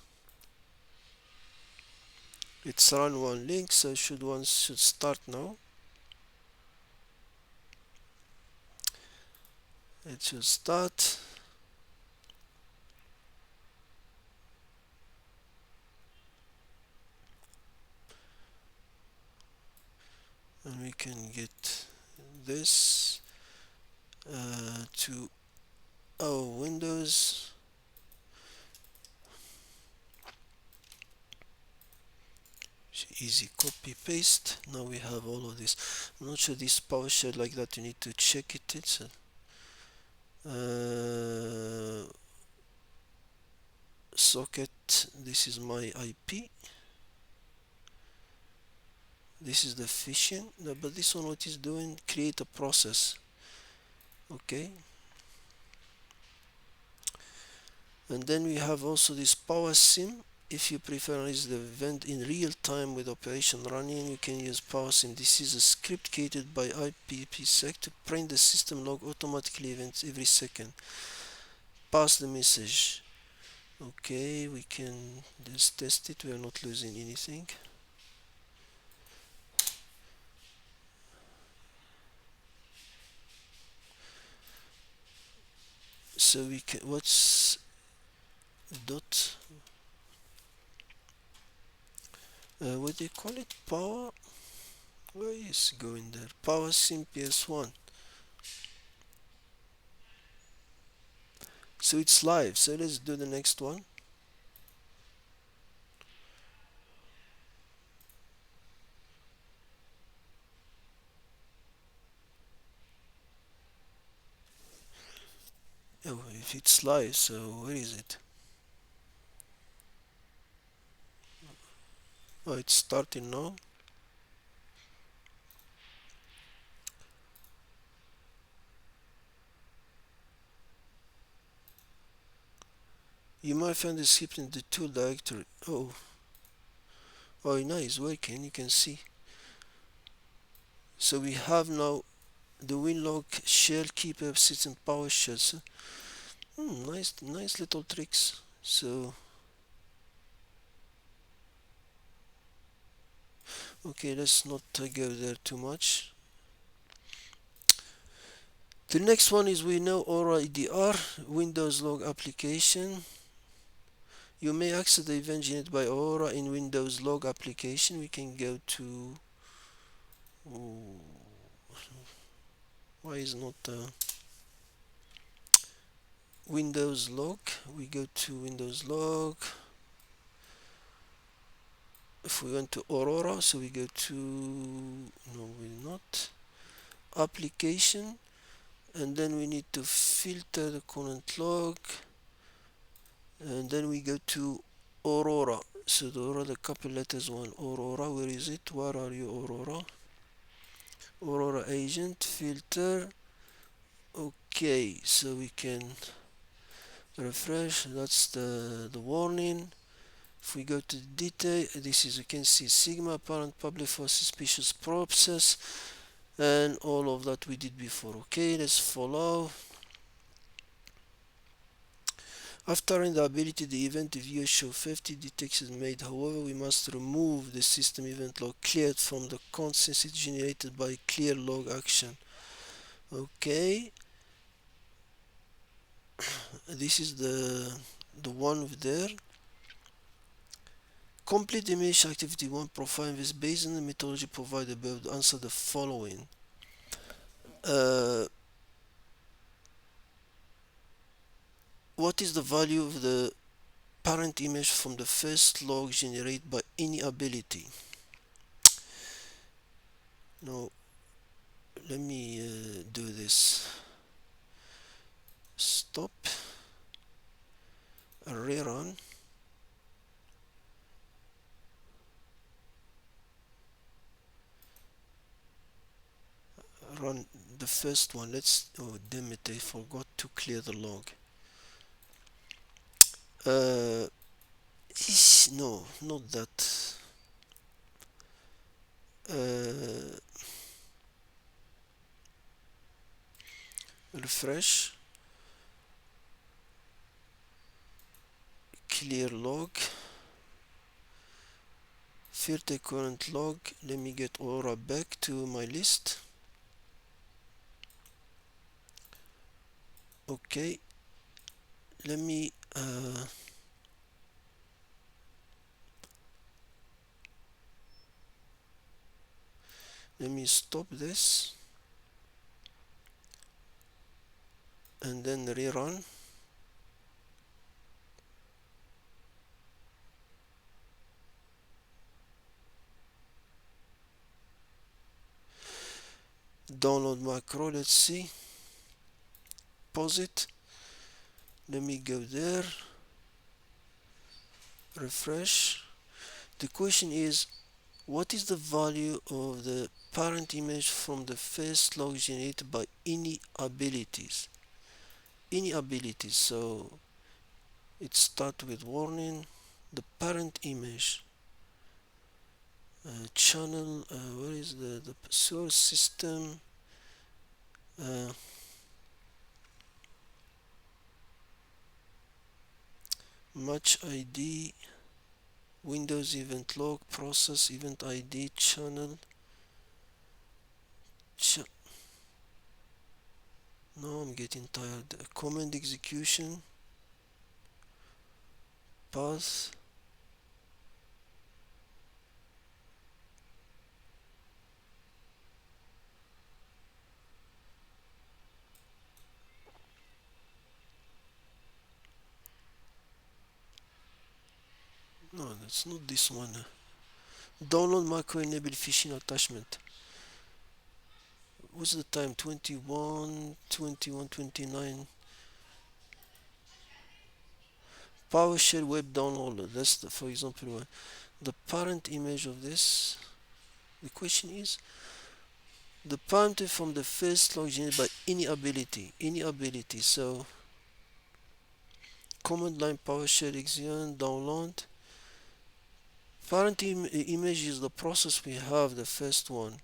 It's run one link, so one should start now. It should start. And we can get this to our Windows. Easy copy paste. Now we have all of this. I'm not sure this PowerShell like that. You need to check it. It's socket. This is my IP. This is the phishing. But this one, what is doing? Create a process. Okay. And then we have also this power sim. If you prefer is the event in real time with operation running, you can use PowerSim. This is a script created by IPsec to print the system log automatically events every second. Pass the message. Okay, we can just test it. We are not losing anything. So we can, what's dot, what do you call it, power, where is going there, power sim ps1. So it's live, so let's do the next one. Oh, if it's live, so where is it? Oh, it's starting now. You might find the script in the tool directory. Oh, nice, working, you can see. So we have now the winlog shell keeper system PowerShell. So, nice little tricks. So, okay, let's not go there too much. The next one is we know Aura EDR, Windows Log application. You may access the event generated by Aura in Windows Log application. We can go to, oh, why is not Windows Log? We go to Windows Log. If we went to Aurora, so we go to, no, we're not, application, and then we need to filter the current log, and then we go to Aurora. So the Aurora, the couple letters one, Aurora, where is it? Where are you, Aurora? Aurora agent, filter. Okay, so we can refresh. That's the warning. If we go to detail, this is, you can see Sigma, apparent public for suspicious process, and all of that we did before. Okay, let's follow. After the ability, the event viewer show 50 detects is made. However, we must remove the system event log cleared from the constants it generated by clear log action. Okay, this is the one over there. Complete image activity 1 profile is based on the methodology provided above to answer the following. What is the value of the parent image from the first log generated by any ability? Now, let me do this. Stop, rerun. Run the first one. Let's, oh damn it, I forgot to clear the log. No, not that. Refresh, clear log, filter current log. Let me get Aura back to my list. Okay, let me stop this and then rerun. Download macro, let's see. Pause it. Let me go there. Refresh. The question is, what is the value of the parent image from the first log generated by any abilities? Any abilities. So it starts with warning. The parent image. Channel. Where is the source system? Match ID. Windows event log, process event ID, channel. Now I'm getting tired. Command execution path. No, that's not this one. Download macro enable phishing attachment. What's the time? 21, 21, 29. PowerShell web downloader. That's the, for example, one. The parent image of this. The question is the parent from the first log generated by any ability. Any ability. So command line PowerShell execute download. Parent image is the process we have, the first one.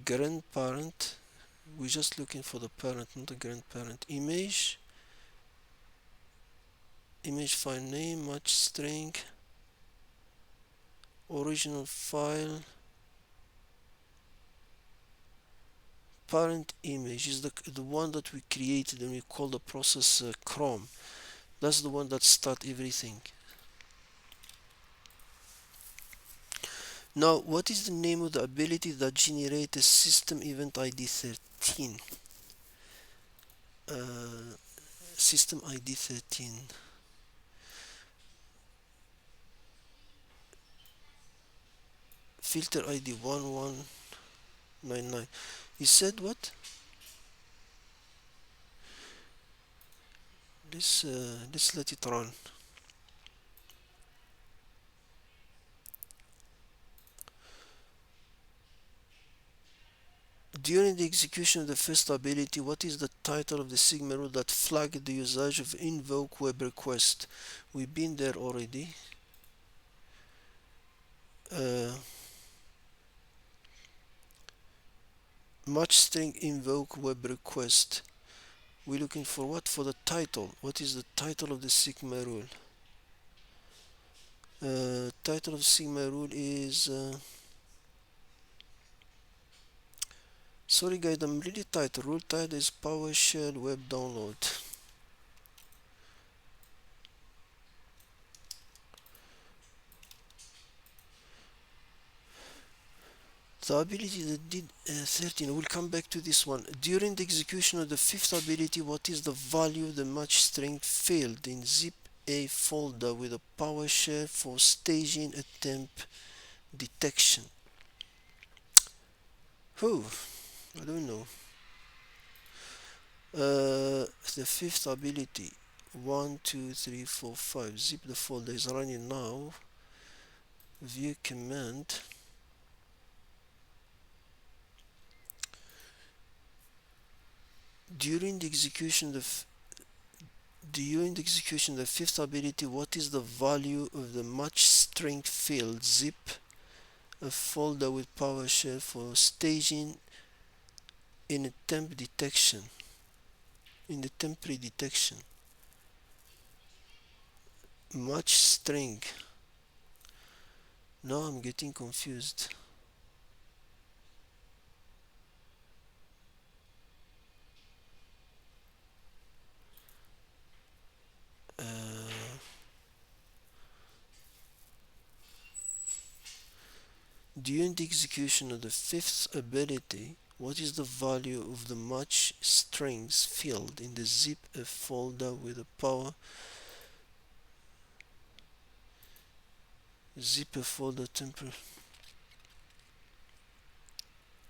Grandparent. We're just looking for the parent, not the grandparent. Image file name, match string, original file. Parent image is the one that we created and we call the process Chrome. That's the one that starts everything. Now, what is the name of the ability that generates a system event ID 13? System ID 13. Filter ID 1199. You said what? Let's let it run. During the execution of the first ability, what is the title of the Sigma rule that flagged the usage of invoke web request? We've been there already. Match string invoke web request. We're looking for what? For the title. What is the title of the Sigma rule? Title of Sigma rule is sorry guys, I'm really tight. Rule title is PowerShell web download. The ability that did 13, we'll come back to this one. During the execution of the fifth ability, what is the value of the match string failed in zip a folder with a PowerShell for staging attempt detection? Who? I don't know. The fifth ability, 1, 2, 3, 4, 5. Zip the folder is running now. View command. During the execution of the fifth ability, what is the value of the match string field? Zip a folder with PowerShell for staging in attempt detection. In the temporary detection. Match string. Now I'm getting confused. During the execution of the fifth ability, what is the value of the match strings field in the zip a folder with a power zip a folder temporary?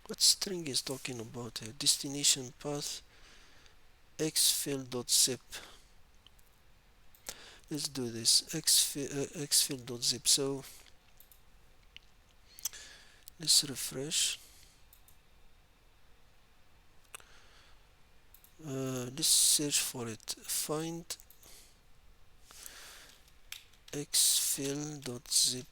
What string is talking about here? Destination path xfield.zip. Let's do this. xfield.zip. So let's refresh. Let's search for it. Find xfield.zip.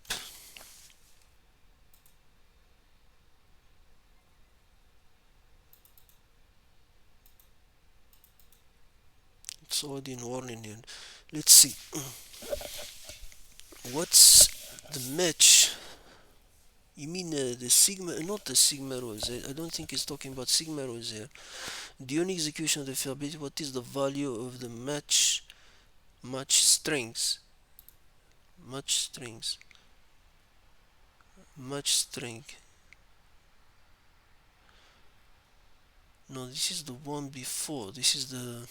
It's already in warning here. Let's see. What's the match? You mean the sigma, not the sigma rows. I don't think it's talking about sigma rows here. During execution of the fiability, what is the value of the match strings? Match strings. Match string. No, this is the one before. This is the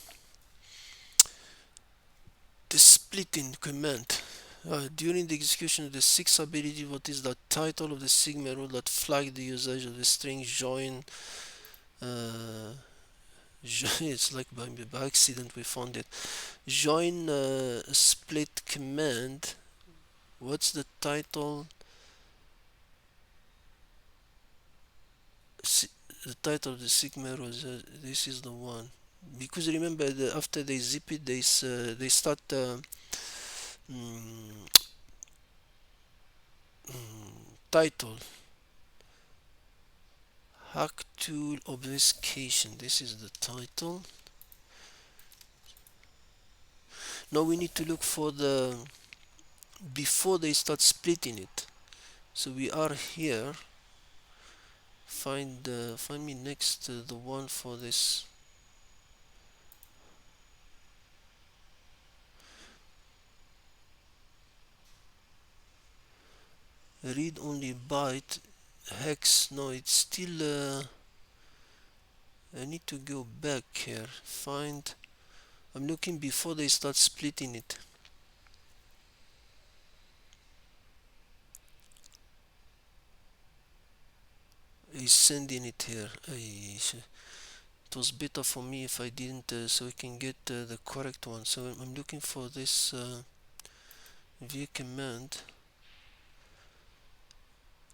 splitting command. During the execution of the sixth ability, what is the title of the sigma rule that flagged the usage of the string join? Uh, it's like by accident we found it. Join split command. What's the title? The title of the sigma rule. This is the one. Because remember, after they zip it, they start mm, title hack tool obfuscation. This is the title. Now we need to look for the before they start splitting it. So we are here. Find me next the one for this. Read only byte hex. No, it's still. I need to go back here. Find. I'm looking before they start splitting it. He's sending it here. It was better for me if I didn't, so I can get the correct one. So I'm looking for this via command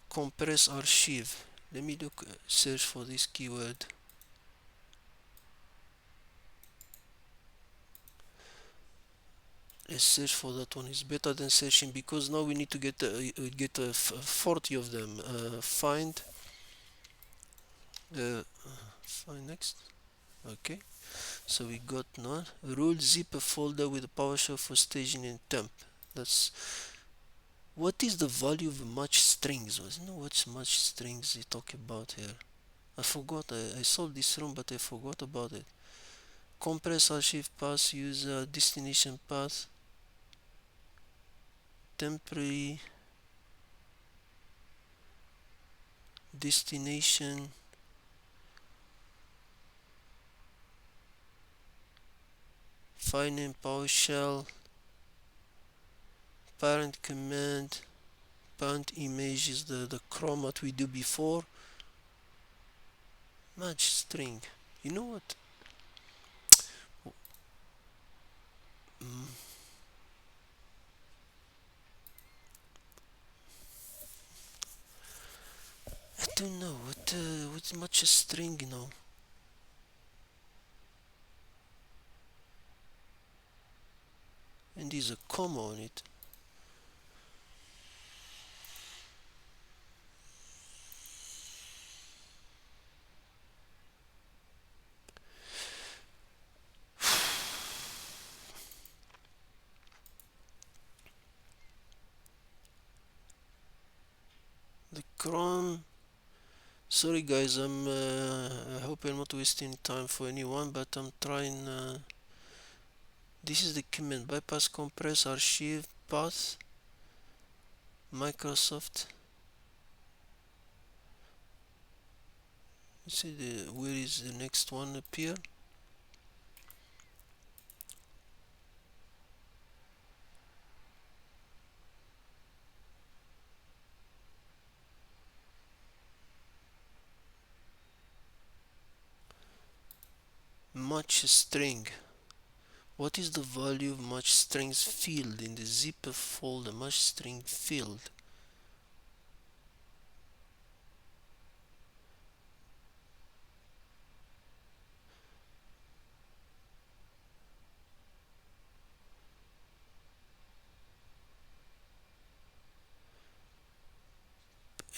compress archive. Let me look, search for this keyword. Let's search for that one. It's better than searching because now we need to get 40 of them. Find next. Okay. So we got none. Rule zip a folder with a PowerShell for staging and temp. That's what is the value of match strings? I don't know what match strings they talk about here. I forgot. I saw this room, but I forgot about it. Compress archive path, user destination path, temporary destination, file name PowerShell, parent command, parent image is the chrome what we do before. Match string. You know what? Mm, I don't know what's match string, you know. And there's a comma on it. The chrome. Sorry guys, I hope I'm not wasting time for anyone, but I'm trying. This is the command bypass compress archive path Microsoft. Let's see where is the next one appear. Match string. What is the value of match strings field in the zip folder? Match string field.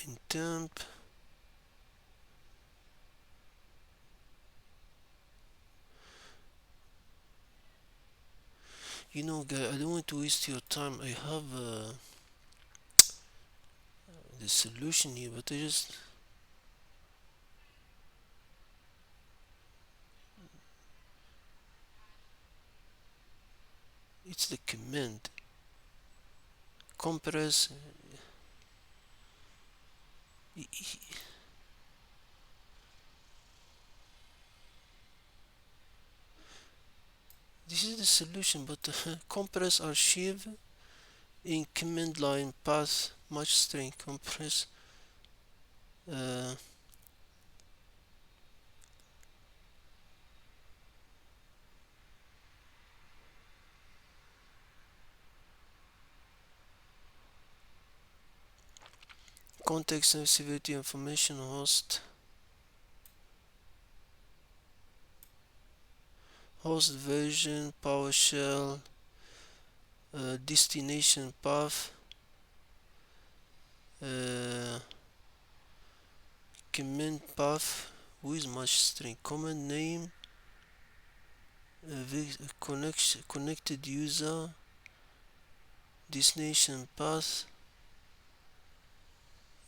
In temp. You know, guys, I don't want to waste your time. I have the solution here, but it's the command compress. This is the solution, but compress archive in command line path match string compress. uh, Context sensitivity information host version PowerShell destination path uh, command path with match string command name connected user destination path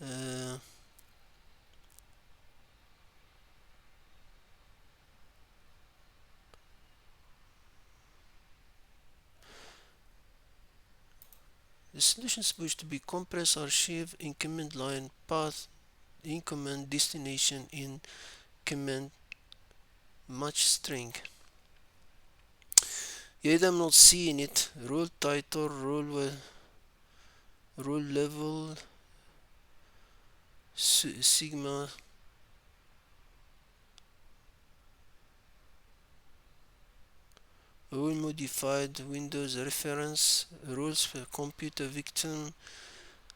uh, the solution is supposed to be compress archive in command line path in command destination in command match string. Yeah, I'm not seeing it. Role title, role level, sigma. Role modified Windows reference rules for computer victim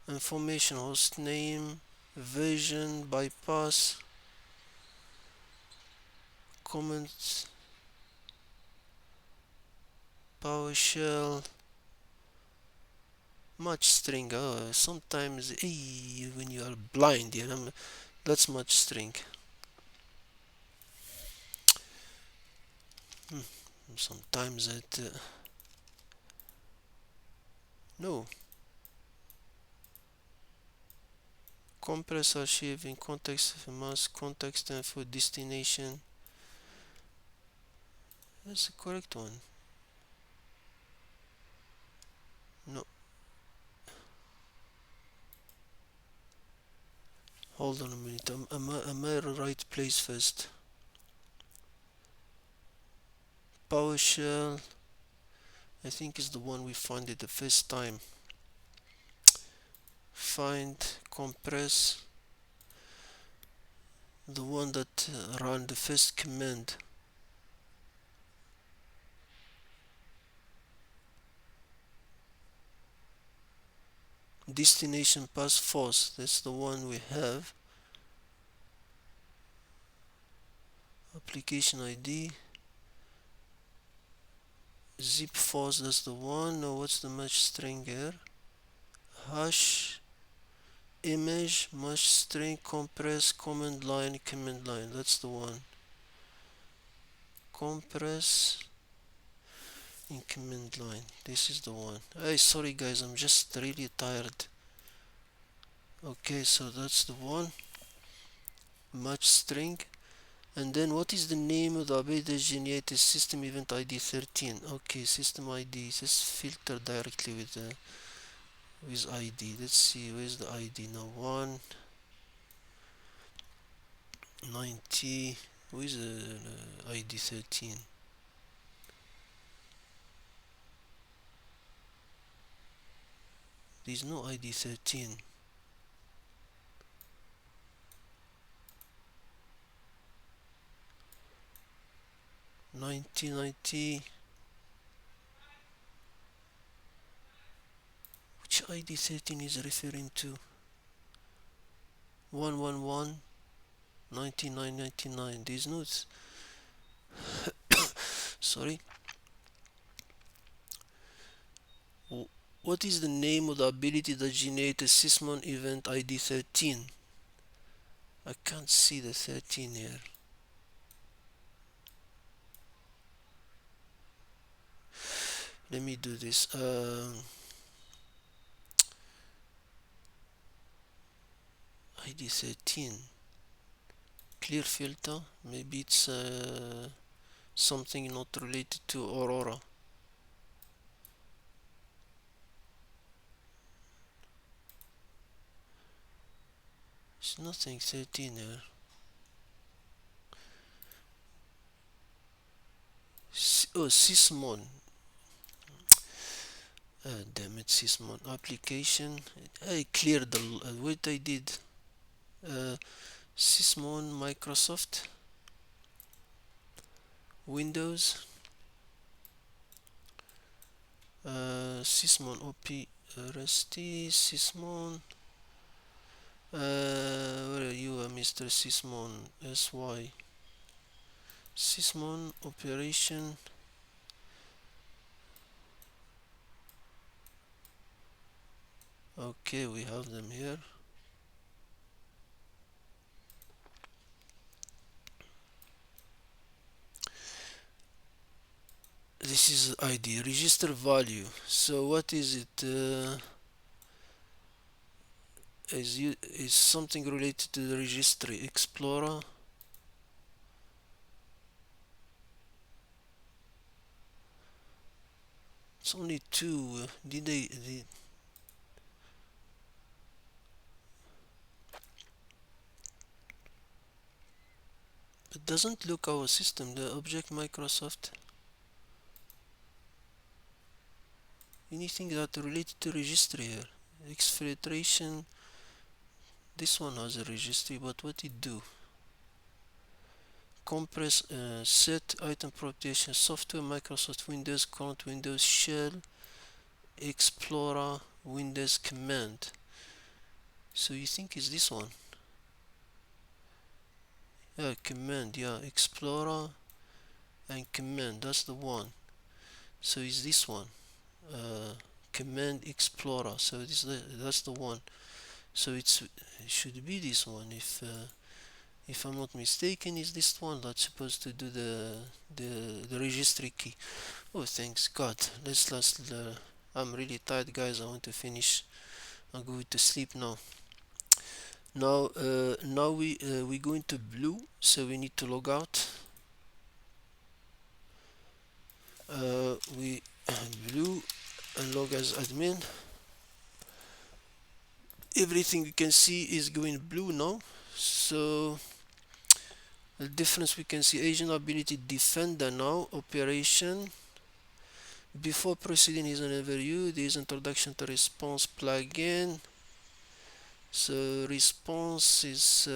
information host name version bypass comments PowerShell match string. Sometimes when you are blind, that's match string. Sometimes it no compress archive in context mask context info destination. That's the correct one. No, hold on a minute. Am I the right place first? PowerShell, I think is the one we found it the first time. Find compress, the one that ran the first command. Destination path false, that's the one we have. Application ID zip false, that's the one. Now what's the match string here? Hash image match string compress command line, that's the one. Compress in command line, this is the one. Hey, sorry guys, I'm just really tired. Okay, so that's the one. Match string. And then what is the name of the update generated system event ID 13? Okay, system ID. Just filter directly with ID. Let's see, where's the ID now? 190. Where's the ID 13? There's no ID 13. 9090. Which ID 13 is referring to? 111 9999. There's no. Sorry. What is the name of the ability that generated Sysmon event ID 13? I can't see the 13 here. Let me do this. ID13 clear filter. Maybe it's something not related to Aurora. It's nothing 13 here. Oh, Sysmon. Damn it, Sysmon application. I cleared the what I did. Sysmon Microsoft Windows. Sysmon OP RST Sysmon. Where are you, Mr. Sysmon? SY Sysmon operation. Okay, we have them here. This is ID register value. So what is it? Is something related to the registry explorer? It's only two. It doesn't look our system, the object Microsoft. Anything that related to registry here. Exfiltration. This one has a registry, but what it do? Compress, set item propagation software, Microsoft Windows, current Windows shell, Explorer, Windows command. So you think is this one? Yeah, command, yeah, Explorer and command, that's the one. So is this one? Command Explorer. So that's the one. So it should be this one. If I'm not mistaken, is this one that's supposed to do the registry key? Oh, thanks God. Let's I'm really tired, guys. I want to finish. I'm going to sleep now. Now we go into blue, so we need to log out. We blue and log as admin. Everything you can see is going blue now. So the difference we can see: agent ability defender now operation. Before proceeding is an overview. There is introduction to response plugin. So response is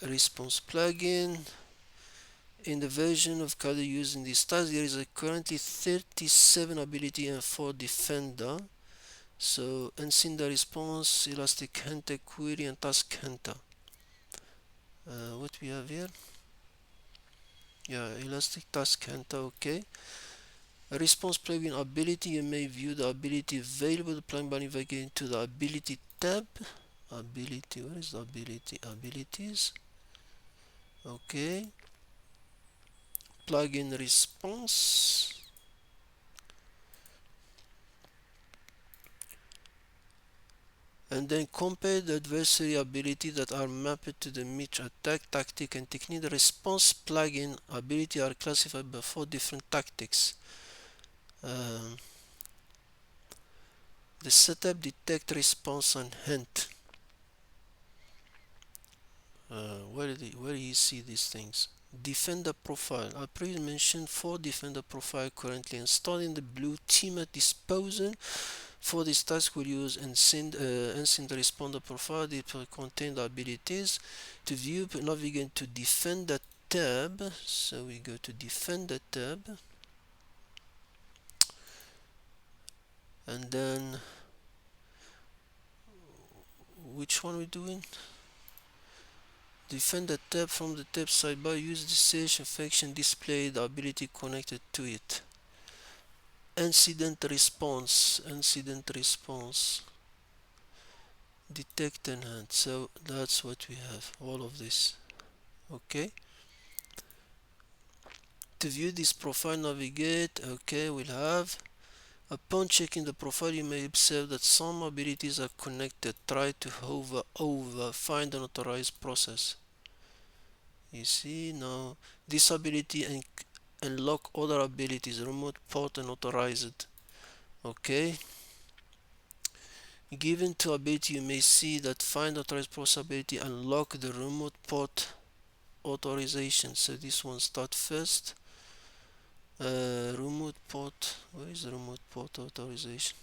response plugin. In the version of CALDERA using this task, there is currently 37 ability and 4 defender. So unseen the response, elastic hunter query and task hunter. What we have here? Yeah, elastic task hunter. Okay. Response plugin ability. You may view the ability available. The plugin by navigating to the ability tab. Ability. Where is the ability? Abilities. Okay. Plugin response. And then compare the adversary ability that are mapped to the match attack tactic and technique. The response plugin ability are classified by 4 different tactics. The setup, detect, response, and hint. Where do you see these things? Defender profile. I previously mentioned 4 defender profile currently installed in the blue team at disposal. For this task, we'll use unseen the responder profile. It will contain the abilities. To view, navigate to defender tab. So we go to defender tab, and then which one we doing? Defender tab. From the tab sidebar, use the session function display the ability connected to it. Incident response, detect and hunt. So that's what we have, all of this. Okay, to view this profile, navigate. Okay, we'll have Upon checking the profile, you may observe that some abilities are connected. Try to hover over, find an authorized process. You see now, this ability and unlock other abilities, remote port and authorized. Okay. Given to ability, you may see that find authorized process ability unlock the remote port authorization. So this one start first. Remote port, where is the remote port authorization?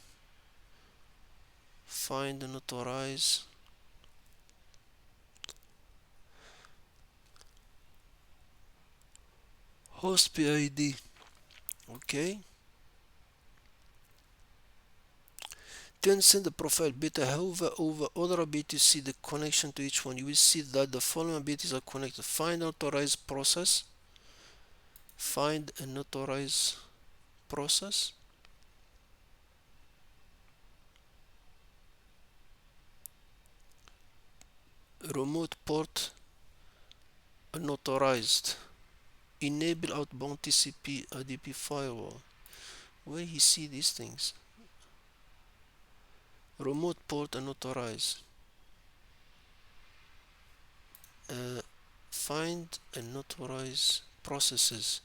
Find and authorize. Host PID. Okay. Then send the profile beta. However, over other abilities, see the connection to each one. You will see that the following abilities are connected. Find authorized process. Find an authorized process. Remote port unauthorized. Enable outbound TCP IDP firewall. Where you see these things? Remote port unauthorized. Find unauthorized processes.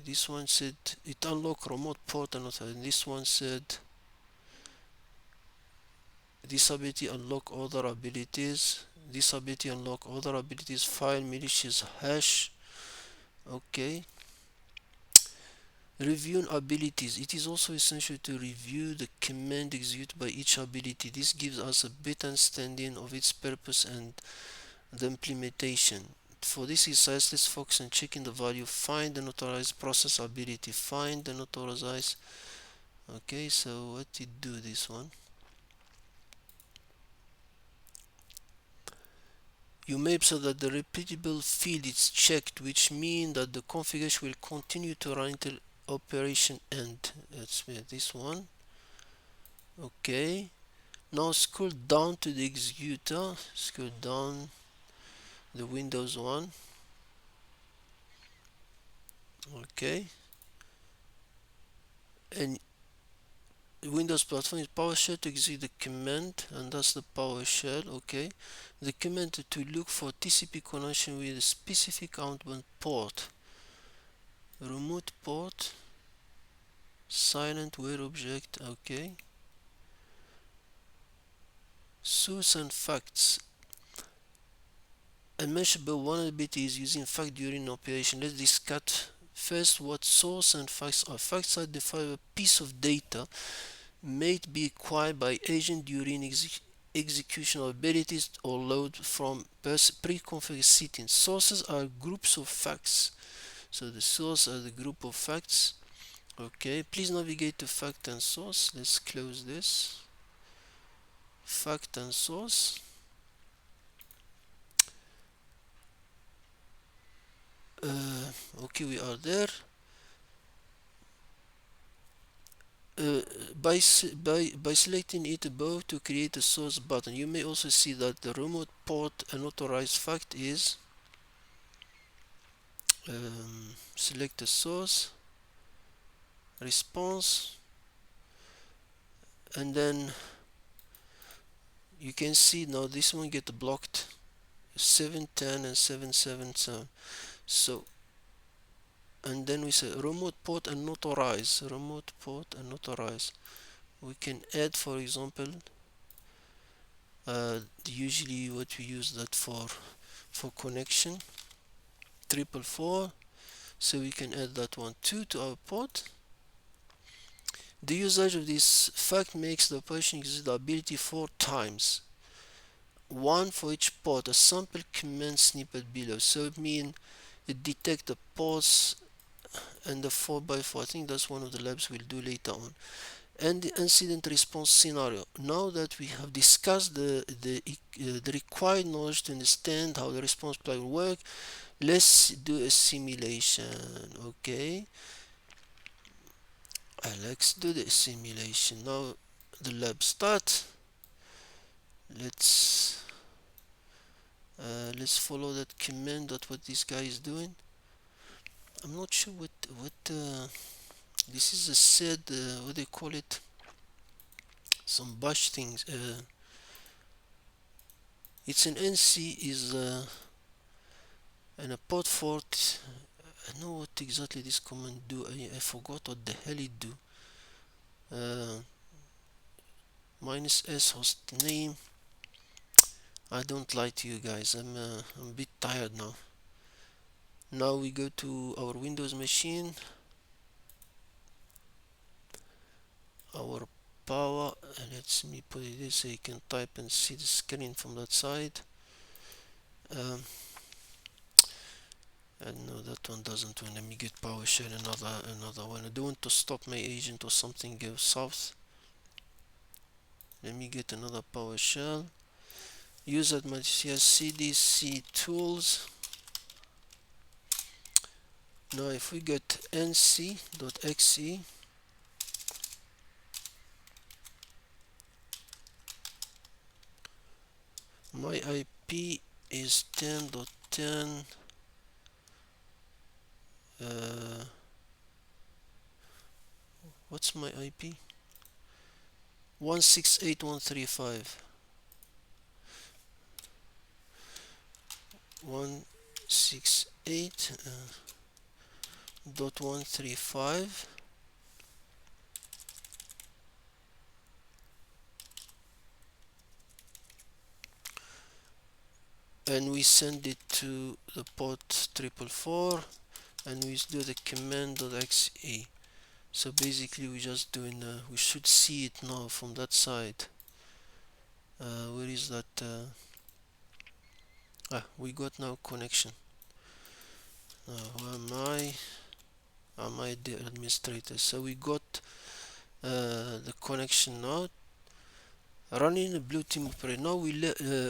This one said it unlock remote port unauthorized. This one said this ability unlock other abilities. This ability unlock other abilities. File malicious hash. Okay. Reviewing abilities. It is also essential to review the command executed by each ability. This gives us a better understanding of its purpose and the implementation. For this exercise, let's focus on checking the value. Find an authorized process ability. Find an authorized. Okay, so what did do this one? You may observe that the repeatable field is checked, which means that the configuration will continue to run until operation end. Let's make this one. Okay. Now scroll down to the executor. Scroll down the Windows one. Okay. And Windows platform is PowerShell to execute the command, and that's the PowerShell. Okay. The command to look for TCP connection with a specific outbound port. Remote port. Silent where object. Okay. Source and facts. Unmeasurable vulnerability is using fact during operation. Let's discuss first what source and facts are. Facts are defined a piece of data may be acquired by agent during execution of abilities or load from pre-configured settings. Sources are groups of facts. So the source are the group of facts. Okay, please navigate to fact and source. Let's close this. Fact and source. Okay, we are there. Uh, by selecting it above to create a source button, you may also see that the remote port unauthorized fact is select a source response, and then you can see now this one get blocked 710 and 777. So and then we say remote port unauthorized, remote port unauthorized. We can add, for example, usually what we use that for connection 444. So we can add that one too to our port. The usage of this fact makes the operation execute the ability 4 times, one for each port. A sample command snippet below. So it means it detects the ports and the 4x4. I think that's one of the labs we'll do later on. And the incident response scenario. Now that we have discussed the required knowledge to understand how the response plan will work, let's do a simulation. Okay, let's do the simulation. Now the lab start. Let's let's follow that command. That what this guy is doing. I'm not sure what this is a said what they call it, some bash things. It's an NC is and a port fort. I know what exactly this command do. I forgot what the hell it do. Minus S host name. I don't lie to you guys. I'm a bit tired now. Now we go to our Windows machine, our power, and let's me put it this so you can type and see the screen from that side. And no, that one doesn't want. Let me get PowerShell, another one. I don't want to stop my agent or something go south. Let me get another PowerShell. Use adversarial cdc tools. Now if we get nc.exe, my IP is 10.10. What's my IP? 168.135. 168.135. And we send it to the port 444, and we do the command.exe. So basically we're just doing we should see it now from that side. Where is that? We got now connection. Who am I the administrator? So we got the connection now, running the blue team operation. Now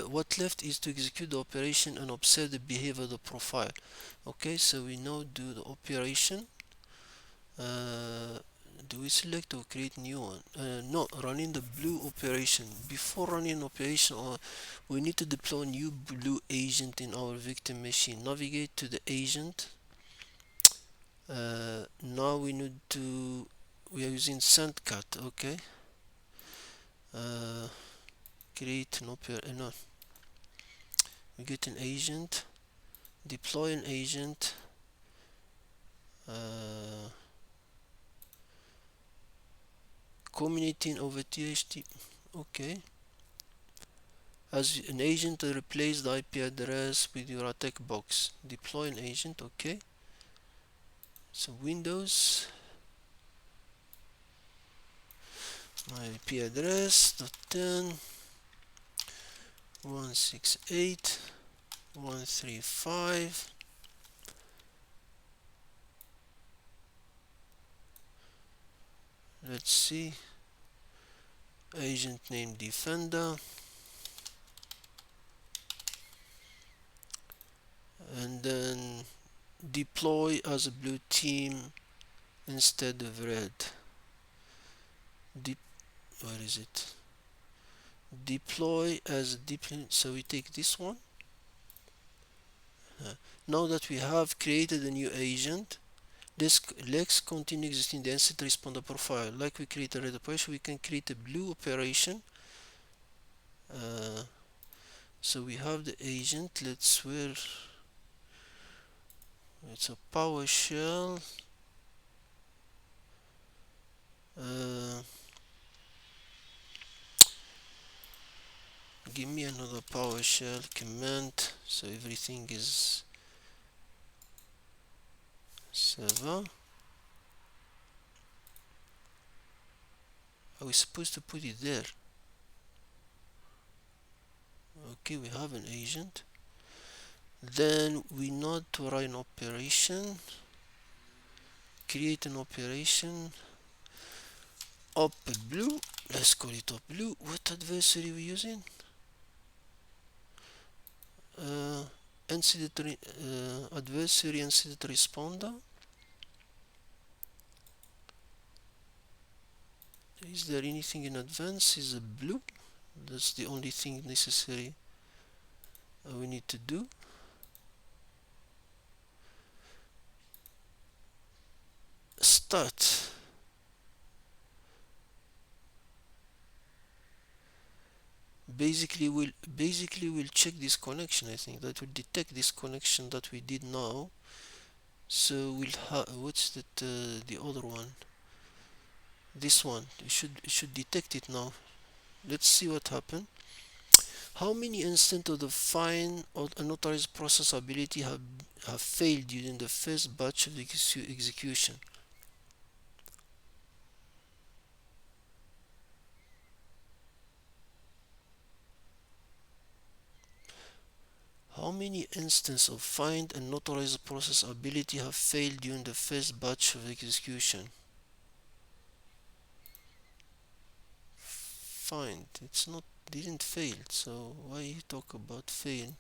what left is to execute the operation and observe the behavior of the profile. Okay, so we now do the operation. Do we select or create new one? No, running the blue operation. Before running operation, we need to deploy a new blue agent in our victim machine. Navigate to the agent. Now we are using sendcat. Okay. Create an no. We get an agent, deploy an agent. Communicating over THT. Okay. As an agent, replace the IP address with your attack box. Deploy an agent. Okay. So Windows, my IP address .10 168.135. Let's see. Agent name Defender. And then deploy as a blue team instead of red. Where is it? Deploy as a so we take this one. Now that we have created a new agent, let's continue existing the incident responder profile. Like we create a red operation, we can create a blue operation. So we have the agent. Let's where it's a PowerShell. Give me another PowerShell command so everything is server. Are we supposed to put it there? Okay, we have an agent. Then we need to run an operation. Create an operation. Up blue. Let's call it up blue. What adversary are we using? Adversary incident responder. Is there anything in advance? Is a blue. That's the only thing necessary we need to do. Start. Basically we'll check this connection. I think that will detect this connection that we did now. So we'll have, what's that, the other one, this one, it should detect it now. Let's see what happened. How many instances of the find or unauthorized process ability have failed during the first batch of the execution? How many instances of find and unauthorized process ability have failed during the first batch of execution? Find, it's not, didn't fail, so why you talk about fail?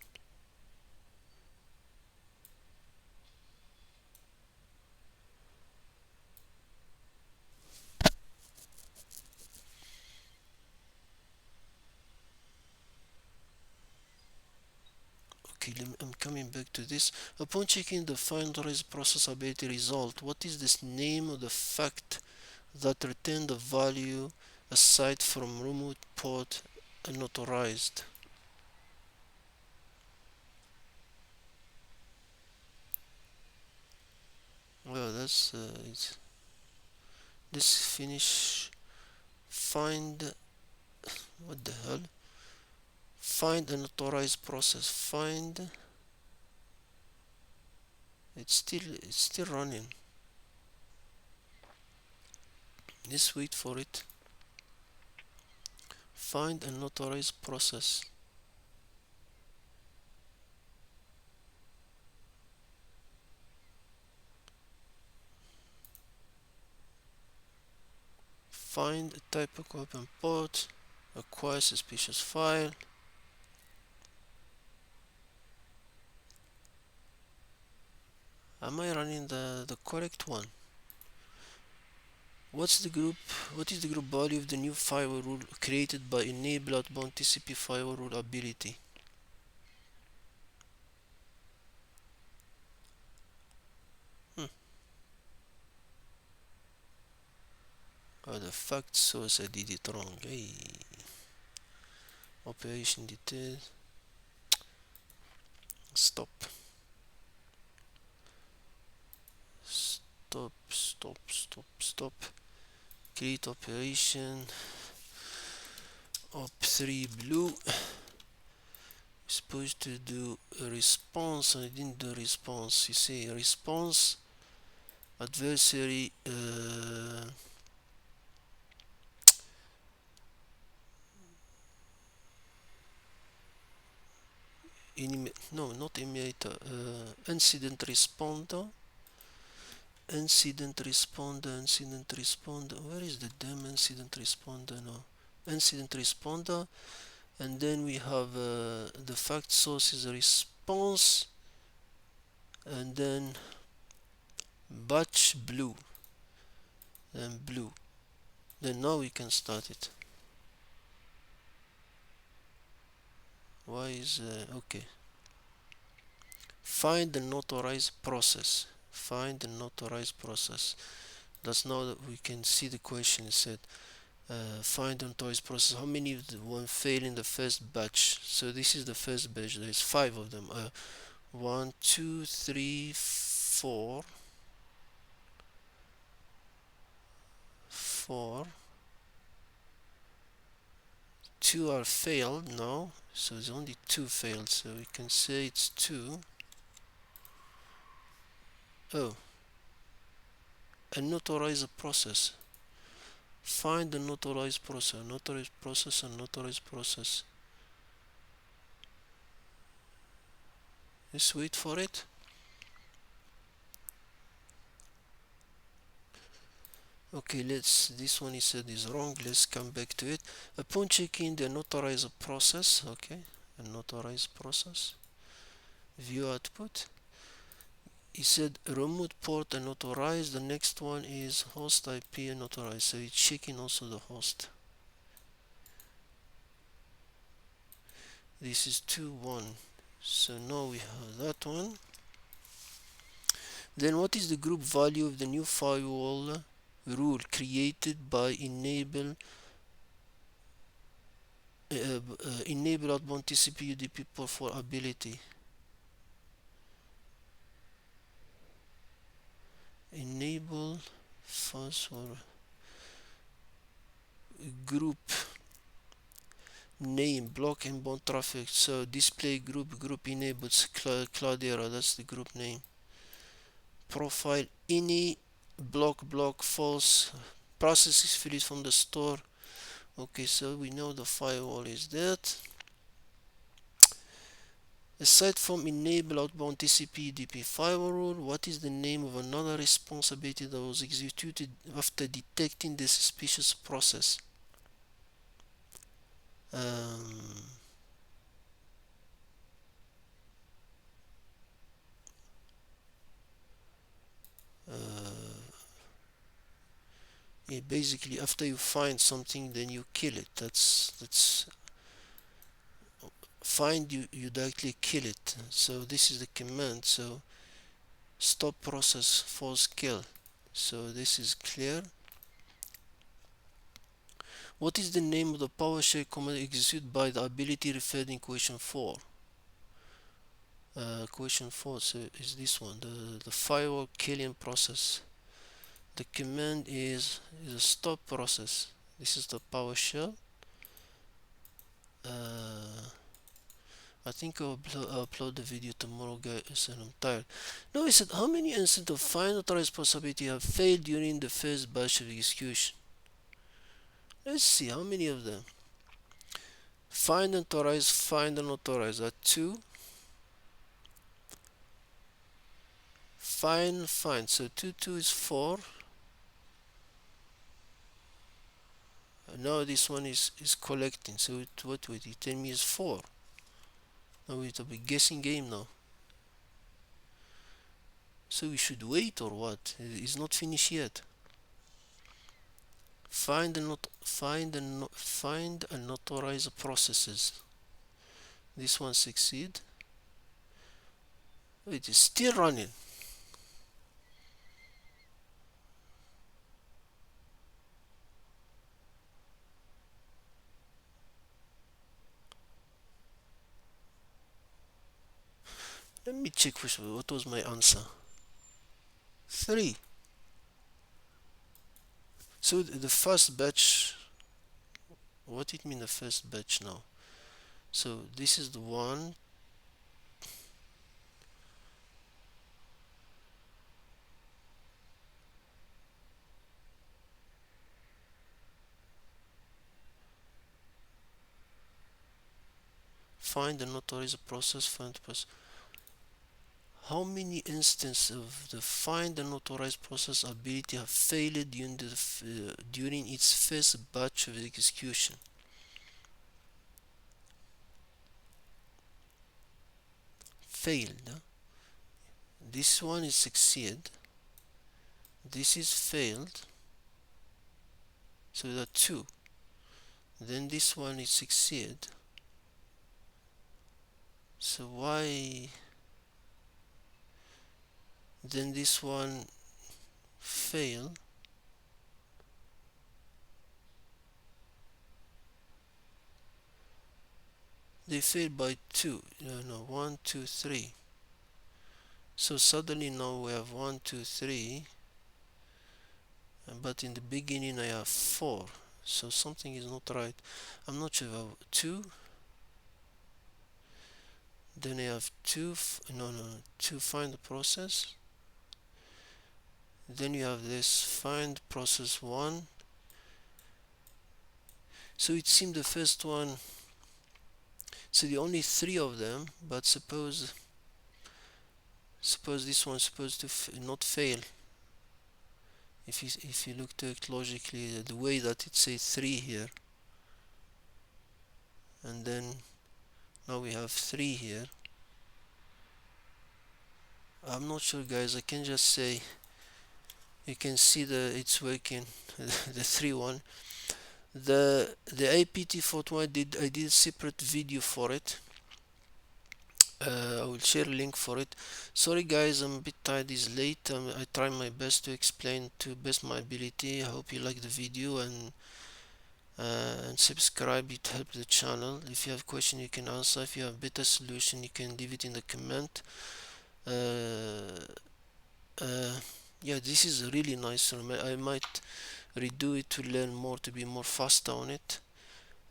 Okay, I'm coming back to this. Upon checking the find authorized process ability result, what is this name of the fact that return the value aside from remote port unauthorized? Well, that's let's finish. Find, what the hell? Find unauthorized process. Find, it's still running. Let's wait for it. Find unauthorized process. Find a type of open port. Acquire suspicious file. Am I running the correct one? What's the group? What is the group value of the new firewall rule created by enable outbound TCP firewall rule ability? Hmm. Oh, the fact source, I did it wrong. Hey. Operation details. Stop. Stop. Stop. Stop. Stop. Create operation. Op3 blue. Supposed to do a response. I didn't do response. You see, response adversary. No, not emulator. Incident responder. Incident responder. Where is the damn incident responder now? Incident responder, and then we have the fact source is a response, and then batch blue, and blue. Then now we can start it. Why is okay? Find the notarized process. Find the notarized process. That's now that we can see the question. It said find the notarized process. How many of the one fail in the first batch? So this is the first batch. There's 5 of them. 1, 2, 3, 4, 4. 2 are failed now. So there's only 2 failed. So we can say it's 2. Oh, unauthorized process. Find the notarized process, notarized process, and notarized process. Let's wait for it. Okay, this one he said is wrong. Let's come back to it. Upon checking the notarized process, okay, a notarized process, view output. He said remote port unauthorized. The next one is host IP unauthorized. So it's checking also the host. This is 2.1. So now we have that one. Then what is the group value of the new firewall rule created by enable enable outbound TCP UDP port for ability. Enable false or group name block inbound traffic. So display group enables Cloudera, that's the group name. Profile any block false processes filled from the store. Okay, so we know the firewall is that. Aside from enable outbound TCP UDP firewall, what is the name of another responsibility that was executed after detecting the suspicious process? Um, yeah, basically, after you find something, then you kill it. That's find, you directly kill it. So this is the command. So stop process false kill. So this is clear. What is the name of the PowerShell command executed by the ability referred in question 4? Question 4, so is this one, the firewall killing process. The command is a stop process. This is the PowerShell. I think I'll upload the video tomorrow, guys, and I'm tired. No, he said, how many instances of find authorized possibility have failed during the first batch of execution? Let's see, how many of them? Find unauthorized are 2. Find, so 2 is 4. Now this one is collecting, so what would you tell me is 4? Now it'll be guessing game now. So we should wait or what? It's not finished yet. Find unauthorized processes. This one succeed. It is still running. Let me check what was my answer. 3. So the first batch, what it mean the first batch now? So this is the one. Find the unauthorized process, find process. How many instances of the find unauthorized process ability have failed during its first batch of execution? Failed. Huh? This one is succeed. This is failed. So there are 2. Then this one is succeed. So why? Then this one fail. They fail by 2. No, 1, 2, 3. So suddenly now we have 1, 2, 3. But in the beginning I have 4. So something is not right. I'm not sure. 2. Then I have 2. No. 2 find the process. Then you have this find process 1. So it seems the first one. So the only 3 of them. But suppose this one is supposed to not fail. If you look to it logically, the way that it says 3 here, and then now we have 3 here. I'm not sure, guys. I can just say you can see it's working. The 3 one. The APT41 I did a separate video for it. I will share a link for it. Sorry guys, I'm a bit tired, it's late. I try my best to explain to best my ability. I hope you like the video, and and subscribe. It helps the channel. If you have question, you can answer. If you have better solution, you can leave it in the comment. uh, uh, yeah, this is really nice. I might redo it to learn more, to be more faster on it.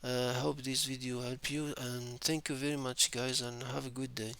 Hope this video help you, and thank you very much guys, and have a good day.